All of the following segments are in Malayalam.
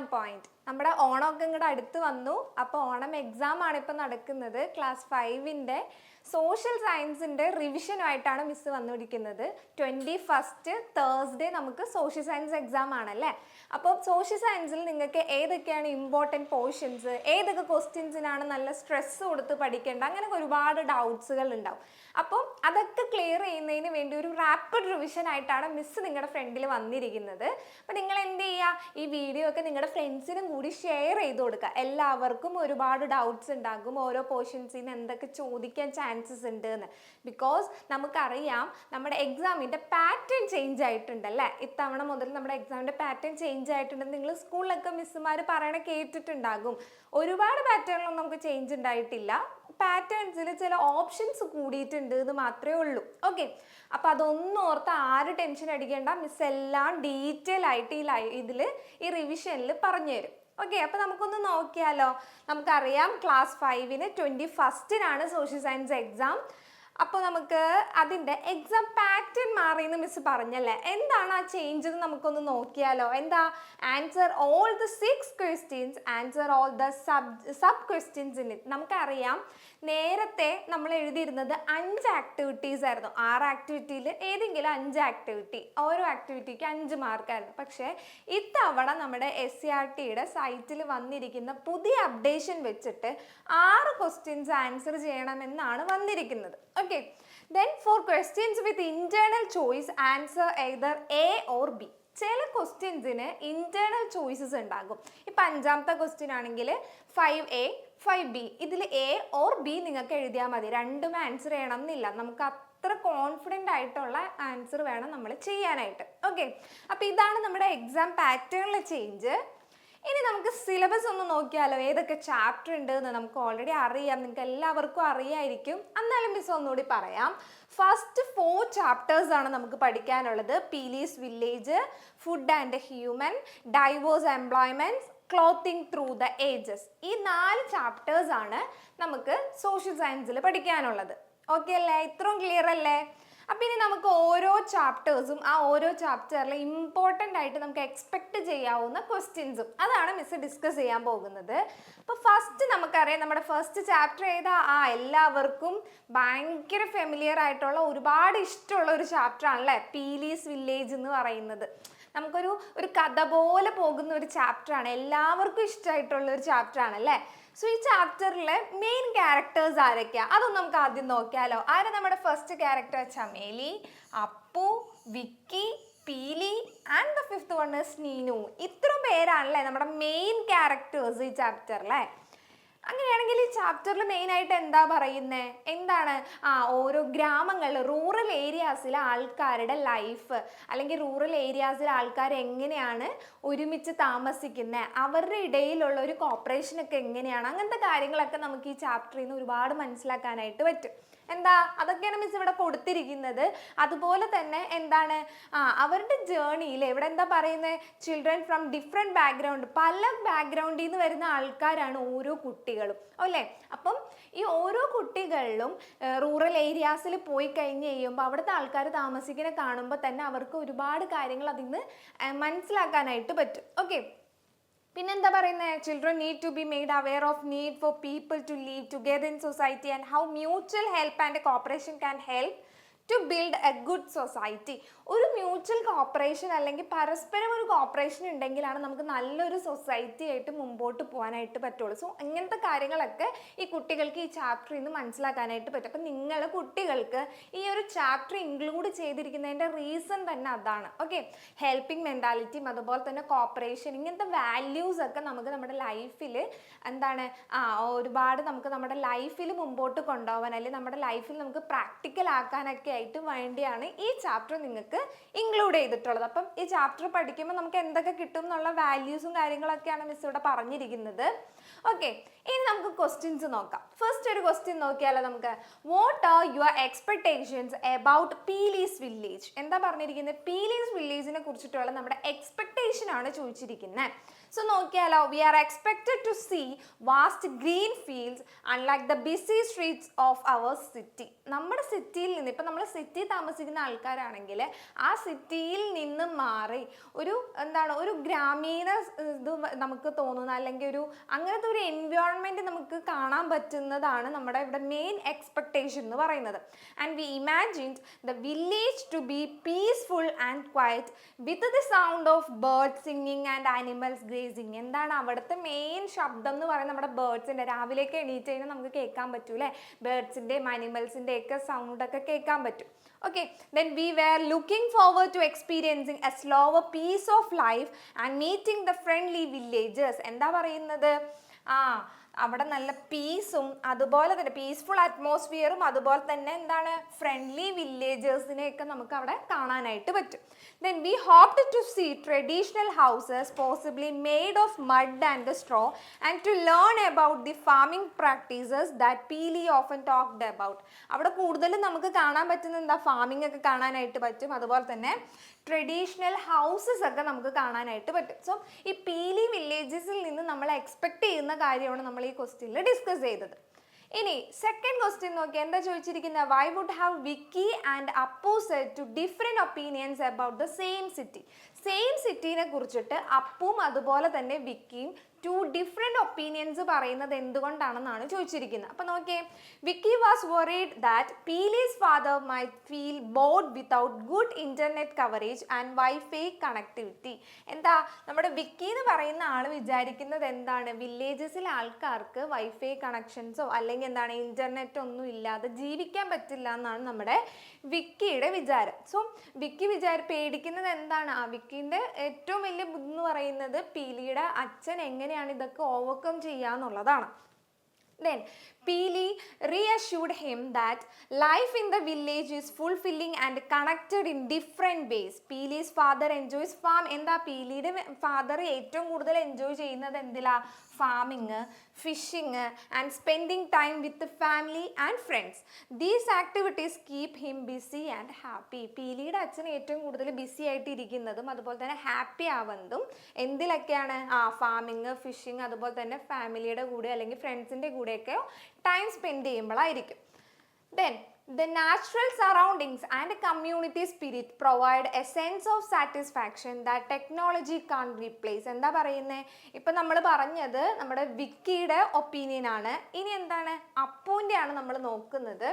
Exam point. നമ്മുടെ ഓണമൊക്കെ ഇങ്ങോട്ട് അടുത്ത് വന്നു. അപ്പോൾ ഓണം എക്സാം ആണ് ഇപ്പോൾ നടക്കുന്നത്. ക്ലാസ് 5ന്റെ സോഷ്യൽ സയൻസിൻ്റെ റിവിഷനുമായിട്ടാണ് മിസ് വന്നിരിക്കുന്നത്. 21 തേഴ്സ്ഡേ നമുക്ക് സോഷ്യൽ സയൻസ് എക്സാം ആണല്ലേ. അപ്പോൾ സോഷ്യൽ സയൻസിൽ നിങ്ങൾക്ക് ഏതൊക്കെയാണ് ഇമ്പോർട്ടൻറ്റ് പോർഷൻസ്, ഏതൊക്കെ ക്വസ്റ്റ്യൻസിനാണ് നല്ല സ്ട്രെസ് കൊടുത്ത് പഠിക്കേണ്ട, അങ്ങനെ ഒരുപാട് ഡൗട്ട്സുകൾ ഉണ്ടാവും. അപ്പോൾ അതൊക്കെ ക്ലിയർ ചെയ്യുന്നതിന് വേണ്ടി ഒരു റാപ്പിഡ് റിവിഷൻ ആയിട്ടാണ് മിസ് നിങ്ങളുടെ ഫ്രണ്ടിൽ വന്നിരിക്കുന്നത്. അപ്പോൾ നിങ്ങൾ എന്ത് ചെയ്യുക, ഈ വീഡിയോ ഒക്കെ നിങ്ങളുടെ ഫ്രണ്ട്സിനും കൂടി ഷെയർ ചെയ്ത് കൊടുക്കുക. എല്ലാവർക്കും ഒരുപാട് ഡൗട്ട്സ് ഉണ്ടാകും, ഓരോ പോർഷൻസിൽ നിന്ന് എന്തൊക്കെ ചോദിക്കാൻ ചാൻസസ് ഉണ്ട് എന്ന്. ബിക്കോസ് നമുക്കറിയാം നമ്മുടെ എക്സാമിൻ്റെ പാറ്റേൺ ചേഞ്ച് ആയിട്ടുണ്ടല്ലേ. ഇത്തവണ മുതൽ നമ്മുടെ എക്സാമിൻ്റെ പാറ്റേൺ ചേഞ്ച് ആയിട്ടുണ്ടെന്ന് നിങ്ങൾ സ്കൂളിലൊക്കെ മിസ്സുമാർ പറയണ കേട്ടിട്ടുണ്ടാകും. ഒരുപാട് പാറ്റേണിലൊന്നും നമുക്ക് ചേഞ്ച് ഉണ്ടായിട്ടില്ല. പാറ്റേൺസിൽ ചില ഓപ്ഷൻസ് കൂടിയിട്ടുണ്ട് എന്ന് മാത്രമേ ഉള്ളൂ. ഓക്കെ, അപ്പോൾ അതൊന്നും ഓർത്ത് ആരും ടെൻഷൻ അടിക്കേണ്ട. മിസ് എല്ലാം ഡീറ്റെയിൽ ആയിട്ട് ഈ റിവിഷനിൽ പറഞ്ഞു തരും. ഓക്കെ, അപ്പോൾ നമുക്കൊന്ന് നോക്കിയാലോ. നമുക്കറിയാം ക്ലാസ് 5ന് 21-നാണ് സോഷ്യൽ സയൻസ് എക്സാം. അപ്പോൾ നമുക്ക് അതിൻ്റെ എക്സാം പാറ്റേൺ മാറിയെന്ന് മിസ് പറഞ്ഞല്ലേ. എന്താണ് ആ ചേഞ്ച് എന്ന് നമുക്കൊന്ന് നോക്കിയാലോ. എന്താ? Answer all the 6 questions, answer all the sub questions in it. നമുക്കറിയാം നേരത്തെ നമ്മൾ എഴുതിയിരുന്നത് 5 ആക്ടിവിറ്റീസ് ആയിരുന്നു. 6 ആക്ടിവിറ്റിയിൽ ഏതെങ്കിലും 5 ആക്ടിവിറ്റി, ഓരോ ആക്ടിവിറ്റിക്ക് 5 മാർക്കായിരുന്നു. പക്ഷേ ഇത്തവണ നമ്മുടെ SCERTയുടെ സൈറ്റിൽ വന്നിരിക്കുന്ന പുതിയ അപ്ഡേഷൻ വെച്ചിട്ട് 6 ക്വസ്റ്റ്യൻസ് ആൻസർ ചെയ്യണമെന്നാണ് വന്നിരിക്കുന്നത്. Okay, then for questions with internal choice, answer either A or B. ചില ക്വസ്റ്റ്യൻസിന് ഇന്റേണൽ ചോയ്സസ് ഉണ്ടാകും. ഇപ്പം 5ാമത്തെ ക്വസ്റ്റ്യൻ ആണെങ്കിൽ 5A 5B, ഇതിൽ A or B നിങ്ങൾക്ക് എഴുതിയാൽ മതി. രണ്ടും ആൻസർ ചെയ്യണം എന്നില്ല. നമുക്ക് അത്ര കോൺഫിഡൻ്റ് ആയിട്ടുള്ള ആൻസർ വേണം നമ്മൾ ചെയ്യാനായിട്ട്. ഓക്കെ, അപ്പോൾ ഇതാണ് നമ്മുടെ എക്സാം പാറ്റേണിലെ ചേഞ്ച്. ഇനി നമുക്ക് സിലബസ് ഒന്ന് നോക്കിയാലോ. ഏതൊക്കെ ചാപ്റ്റർ ഉണ്ട് എന്ന് നമുക്ക് ഓൾറെഡി അറിയാം, നിങ്ങൾക്ക് എല്ലാവർക്കും അറിയായിരിക്കും. എന്നാലും മിസ് ഒന്നുകൂടി പറയാം. ഫസ്റ്റ് 4 ചാപ്റ്റേഴ്സ് ആണ് നമുക്ക് പഠിക്കാനുള്ളത്. Peeli's village, food and human, diverse employments, clothing through the ages. ഈ 4 ചാപ്റ്റേഴ്സ് ആണ് നമുക്ക് സോഷ്യൽ സയൻസിൽ പഠിക്കാനുള്ളത്. ഓക്കെ അല്ലേ? ഇത്രയും ക്ലിയർ അല്ലേ? അപ്പം ഇനി നമുക്ക് ഓരോ ചാപ്റ്റേഴ്സും ആ ഓരോ ചാപ്റ്ററിൽ ഇമ്പോർട്ടൻ്റ് ആയിട്ട് നമുക്ക് എക്സ്പെക്റ്റ് ചെയ്യാവുന്ന ക്വസ്റ്റ്യൻസും അതാണ് മിസ് ഡിസ്കസ് ചെയ്യാൻ പോകുന്നത്. അപ്പോൾ ഫസ്റ്റ് നമുക്കറിയാം നമ്മുടെ ഫസ്റ്റ് ചാപ്റ്റർ ഏതാ? എല്ലാവർക്കും ഭയങ്കര ഫെമിലിയർ ആയിട്ടുള്ള ഒരുപാട് ഇഷ്ടമുള്ള ഒരു ചാപ്റ്റർ ആണല്ലേ പീലീസ് വില്ലേജ് എന്ന് പറയുന്നത്. നമുക്കൊരു കഥ പോലെ പോകുന്ന ഒരു ചാപ്റ്ററാണ്, എല്ലാവർക്കും ഇഷ്ടമായിട്ടുള്ള ഒരു ചാപ്റ്റർ ആണല്ലേ. സോ ഈ ചാപ്റ്ററിലെ മെയിൻ ക്യാരക്ടേഴ്സ് ആരൊക്കെയാ അതൊന്നും നമുക്ക് ആദ്യം നോക്കിയാലോ. ആരാ നമ്മുടെ first character? Chameli, Appu, Vicky, Peeli and the 5th one is Neenu. ഇത്ര പേരാണല്ലേ നമ്മുടെ മെയിൻ ക്യാരക്ടേഴ്സ് ഈ ചാപ്റ്ററിലെ. അങ്ങനെയാണെങ്കിൽ ഈ ചാപ്റ്ററിൽ മെയിനായിട്ട് എന്താ പറയുന്നത്? എന്താണ്? ഓരോ ഗ്രാമങ്ങളിൽ റൂറൽ ഏരിയാസിലെ ആൾക്കാരുടെ ലൈഫ്, അല്ലെങ്കിൽ റൂറൽ ഏരിയാസിലെ ആൾക്കാർ എങ്ങനെയാണ് ഒരുമിച്ച് താമസിക്കുന്നത്, അവരുടെ ഇടയിലുള്ള ഒരു കോപ്പറേഷനൊക്കെ എങ്ങനെയാണ്, അങ്ങനത്തെ കാര്യങ്ങളൊക്കെ നമുക്ക് ഈ ചാപ്റ്ററിൽ നിന്ന് ഒരുപാട് മനസ്സിലാക്കാനായിട്ട് പറ്റും. എന്താ? അതൊക്കെയാണ് മിസ് ഇവിടെ കൊടുത്തിരിക്കുന്നത്. അതുപോലെ തന്നെ എന്താണ് അവരുടെ ജേർണിയിൽ ഇവിടെ എന്താ പറയുന്നത്? ചിൽഡ്രൻ ഫ്രം ഡിഫറെൻറ്റ് ബാക്ക്ഗ്രൗണ്ട്, പല ബാക്ക്ഗ്രൗണ്ടിൽ നിന്ന് വരുന്ന ആൾക്കാരാണ് ഓരോ കുട്ടികളും അല്ലേ. അപ്പം ഈ ഓരോ കുട്ടികളിലും റൂറൽ ഏരിയാസിൽ പോയി കഴിഞ്ഞ് കഴിയുമ്പോൾ അവിടുത്തെ ആൾക്കാർ താമസിക്കുന്ന കാണുമ്പോൾ തന്നെ അവർക്ക് ഒരുപാട് കാര്യങ്ങൾ അതിൽ നിന്ന് മനസ്സിലാക്കാനായിട്ട് പറ്റും. ഓക്കെ, പിന്നെന്താ പറയുന്നത്? Children need to be made aware of need for people to live together in society and how mutual help and cooperation can help to build a good society. ഒരു മ്യൂച്വൽ കോപ്പറേഷൻ അല്ലെങ്കിൽ പരസ്പരം ഒരു കോപ്പറേഷൻ ഉണ്ടെങ്കിലാണ് നമുക്ക് നല്ലൊരു സൊസൈറ്റി ആയിട്ട് മുമ്പോട്ട് പോകാനായിട്ട് പറ്റുള്ളൂ. സോ ഇങ്ങനത്തെ കാര്യങ്ങളൊക്കെ ഈ കുട്ടികൾക്ക് ഈ ചാപ്റ്ററിൽ നിന്ന് മനസ്സിലാക്കാനായിട്ട് പറ്റും. അപ്പം നിങ്ങൾ കുട്ടികൾക്ക് ഈ ഒരു ചാപ്റ്റർ ഇൻക്ലൂഡ് ചെയ്തിരിക്കുന്നതിൻ്റെ റീസൺ തന്നെ അതാണ്. ഓക്കെ, ഹെൽപ്പിംഗ് മെൻറ്റാലിറ്റിയും അതുപോലെ തന്നെ കോപ്പറേഷൻ, ഇങ്ങനത്തെ വാല്യൂസ് ഒക്കെ നമുക്ക് നമ്മുടെ ലൈഫിൽ എന്താണ് ഒരുപാട് നമുക്ക് നമ്മുടെ ലൈഫിൽ മുമ്പോട്ട് കൊണ്ടുപോകാൻ അല്ലെങ്കിൽ നമ്മുടെ ലൈഫിൽ നമുക്ക് പ്രാക്ടിക്കൽ ആക്കാനൊക്കെ ആയിട്ട് വേണ്ടിയാണ് ഈ ചാപ്റ്റർ നിങ്ങൾക്ക് ഇൻക്ലൂഡ് ചെയ്തിട്ടുള്ളത്. അപ്പം ഈ ചാപ്റ്റർ പഠിക്കുമ്പോൾ നമുക്ക് എന്തൊക്കെ കിട്ടും എന്നുള്ള വാല്യൂസും കാര്യങ്ങളൊക്കെയാണ് മിസ് ഇവിടെ പറഞ്ഞിരിക്കുന്നത്. ഓക്കെ, ഇനി നമുക്ക് ക്വസ്റ്റ്യൻസ് നോക്കാം. ഫസ്റ്റ് ഒരു ക്വസ്റ്റ്യൻ നോക്കിയാലോ നമുക്ക്. What are your expectations about Peeli's village? എന്താ പറഞ്ഞിരിക്കുന്നത്? പീലീസ് വില്ലേജിനെ കുറിച്ചിട്ടുള്ള നമ്മുടെ എക്സ്പെക്ടേഷൻ ആണ് ചോദിച്ചിരിക്കുന്നത്. സോ നോക്കിയാലോ, we are expected to see vast green fields unlike the busy streets of our city. നമ്മുടെ സിറ്റിയിൽ നിന്ന്, ഇപ്പം നമ്മൾ സിറ്റി താമസിക്കുന്ന ആൾക്കാരാണെങ്കിൽ ആ സിറ്റിയിൽ നിന്ന് മാറി ഒരു എന്താണ് ഒരു ഗ്രാമീണ ഇത് നമുക്ക് തോന്നുന്ന, അല്ലെങ്കിൽ ഒരു അങ്ങനത്തെ ഒരു എൻവയോൺമെൻറ്റ് നമുക്ക് കാണാൻ പറ്റുന്നതാണ് നമ്മുടെ ഇവിടെ മെയിൻ എക്സ്പെക്ടേഷൻ എന്ന് പറയുന്നത്. And we imagined the village to be peaceful and quiet with the sound of bird singing and animals grazing. എന്താണ് അവിടുത്തെ മെയിൻ ശബ്ദം എന്ന് പറയുന്നത്? നമ്മുടെ ബേർഡ്സിൻ്റെ, രാവിലെയൊക്കെ എണീറ്റ് കഴിഞ്ഞാൽ നമുക്ക് കേൾക്കാൻ പറ്റൂലേ, ബേർഡ്സിൻ്റെയും ആനിമൽസിൻ്റെ ഒക്കെ സൗണ്ടൊക്കെ കേൾക്കാൻ പറ്റും. Okay, then we were looking forward to experiencing a slower piece of life and meeting the friendly villagers. എന്താ പറയുന്നത്? അവിടെ നല്ല പീസും അതുപോലെ തന്നെ പീസ്ഫുൾ അറ്റ്മോസ്ഫിയറും അതുപോലെ തന്നെ എന്താണ് ഫ്രണ്ട്ലി വില്ലേജേഴ്സിനെയൊക്കെ നമുക്ക് അവിടെ കാണാനായിട്ട് പറ്റും. Then we hoped to see traditional houses possibly made of mud and straw and to learn about the farming practices that Pili often talked about. അവിടെ കൂടുതലും നമുക്ക് കാണാൻ പറ്റുന്ന എന്താ, ഫാമിംഗ് ഒക്കെ കാണാനായിട്ട് പറ്റും, അതുപോലെ തന്നെ ട്രഡീഷണൽ ഹൗസസ് ഒക്കെ നമുക്ക് കാണാനായിട്ട് പറ്റും. സോ ഈ പീലി വില്ലേജസിൽ നിന്ന് നമ്മൾ എക്സ്പെക്ട് ചെയ്യുന്ന കാര്യമാണ് നമ്മൾ ഈ ക്വസ്റ്റ്യനിൽ ഡിസ്കസ് ചെയ്തത്. ഇനി സെക്കൻഡ് ക്വസ്റ്റ്യൻ നോക്കി, എന്താ ചോദിച്ചിരിക്കുന്നത്? Why would have Vicky and Appu said two different opinions about the same city. Same സിറ്റീനെ കുറിച്ചിട്ട് അപ്പും അതുപോലെ തന്നെ വിക്കിയും ടു ഡിഫറെൻറ്റ് ഒപ്പീനിയൻസ് പറയുന്നത് എന്തുകൊണ്ടാണെന്നാണ് ചോദിച്ചിരിക്കുന്നത്. അപ്പോൾ നോക്കിയേ, Vicky was worried that Peeli's father might feel bored without good internet coverage and wifi connectivity. എന്താ നമ്മുടെ വിക്കി എന്ന് പറയുന്ന ആൾ വിചാരിക്കുന്നത് എന്താണ്, വില്ലേജസിലെ ആൾക്കാർക്ക് വൈഫൈ കണക്ഷൻസോ അല്ലെങ്കിൽ എന്താണ് ഇൻ്റർനെറ്റ് ഒന്നും ഇല്ലാതെ ജീവിക്കാൻ പറ്റില്ല എന്നാണ് നമ്മുടെ വിക്കിയുടെ വിചാരം. സോ വിക്കി പേടിക്കുന്നത് എന്താണ്, വിക്കിൻ്റെ ഏറ്റവും വലിയ ബുദ്ധി എന്ന് പറയുന്നത് പീലിയുടെ അച്ഛൻ എങ്ങനെയാണ് ഇതൊക്കെ overcome ചെയ്യാന്നുള്ളതാണ്. Then Pili reassured him that life in the village is fulfilling and connected in different ways. Pili's father enjoys farm. എന്താ പീലിയുടെ ഫാദർ ഏറ്റവും കൂടുതൽ എൻജോയ് ചെയ്യുന്നത് എന്തിലാ? farming, fishing and spending time with the family and friends. These activities keep him busy and happy. പീലിയുടെ അച്ഛൻ ഏറ്റവും കൂടുതൽ ബിസി ആയിട്ട് ഇരിക്കുന്നതും അതുപോലെ തന്നെ ഹാപ്പി ആവുന്നതും എന്തിലൊക്കെയാണ്? ഫാമിങ്, ഫിഷിങ്, അതുപോലെ തന്നെ ഫാമിലിയുടെ കൂടെ അല്ലെങ്കിൽ ഫ്രണ്ട്സിൻ്റെ കൂടെയൊക്കെ ടൈം സ്പെൻഡ് ചെയ്യുമ്പോഴായിരിക്കും. Then the natural surroundings and community spirit provide a sense of satisfaction that technology can't replace. എന്താ പറയുന്നത്? ഇപ്പം നമ്മൾ പറഞ്ഞത് നമ്മുടെ വിക്കിയുടെ ഒപ്പീനിയൻ ആണ്. ഇനി എന്താണ് അപ്പുവിൻ്റെ ആണ് നമ്മൾ നോക്കുന്നത്.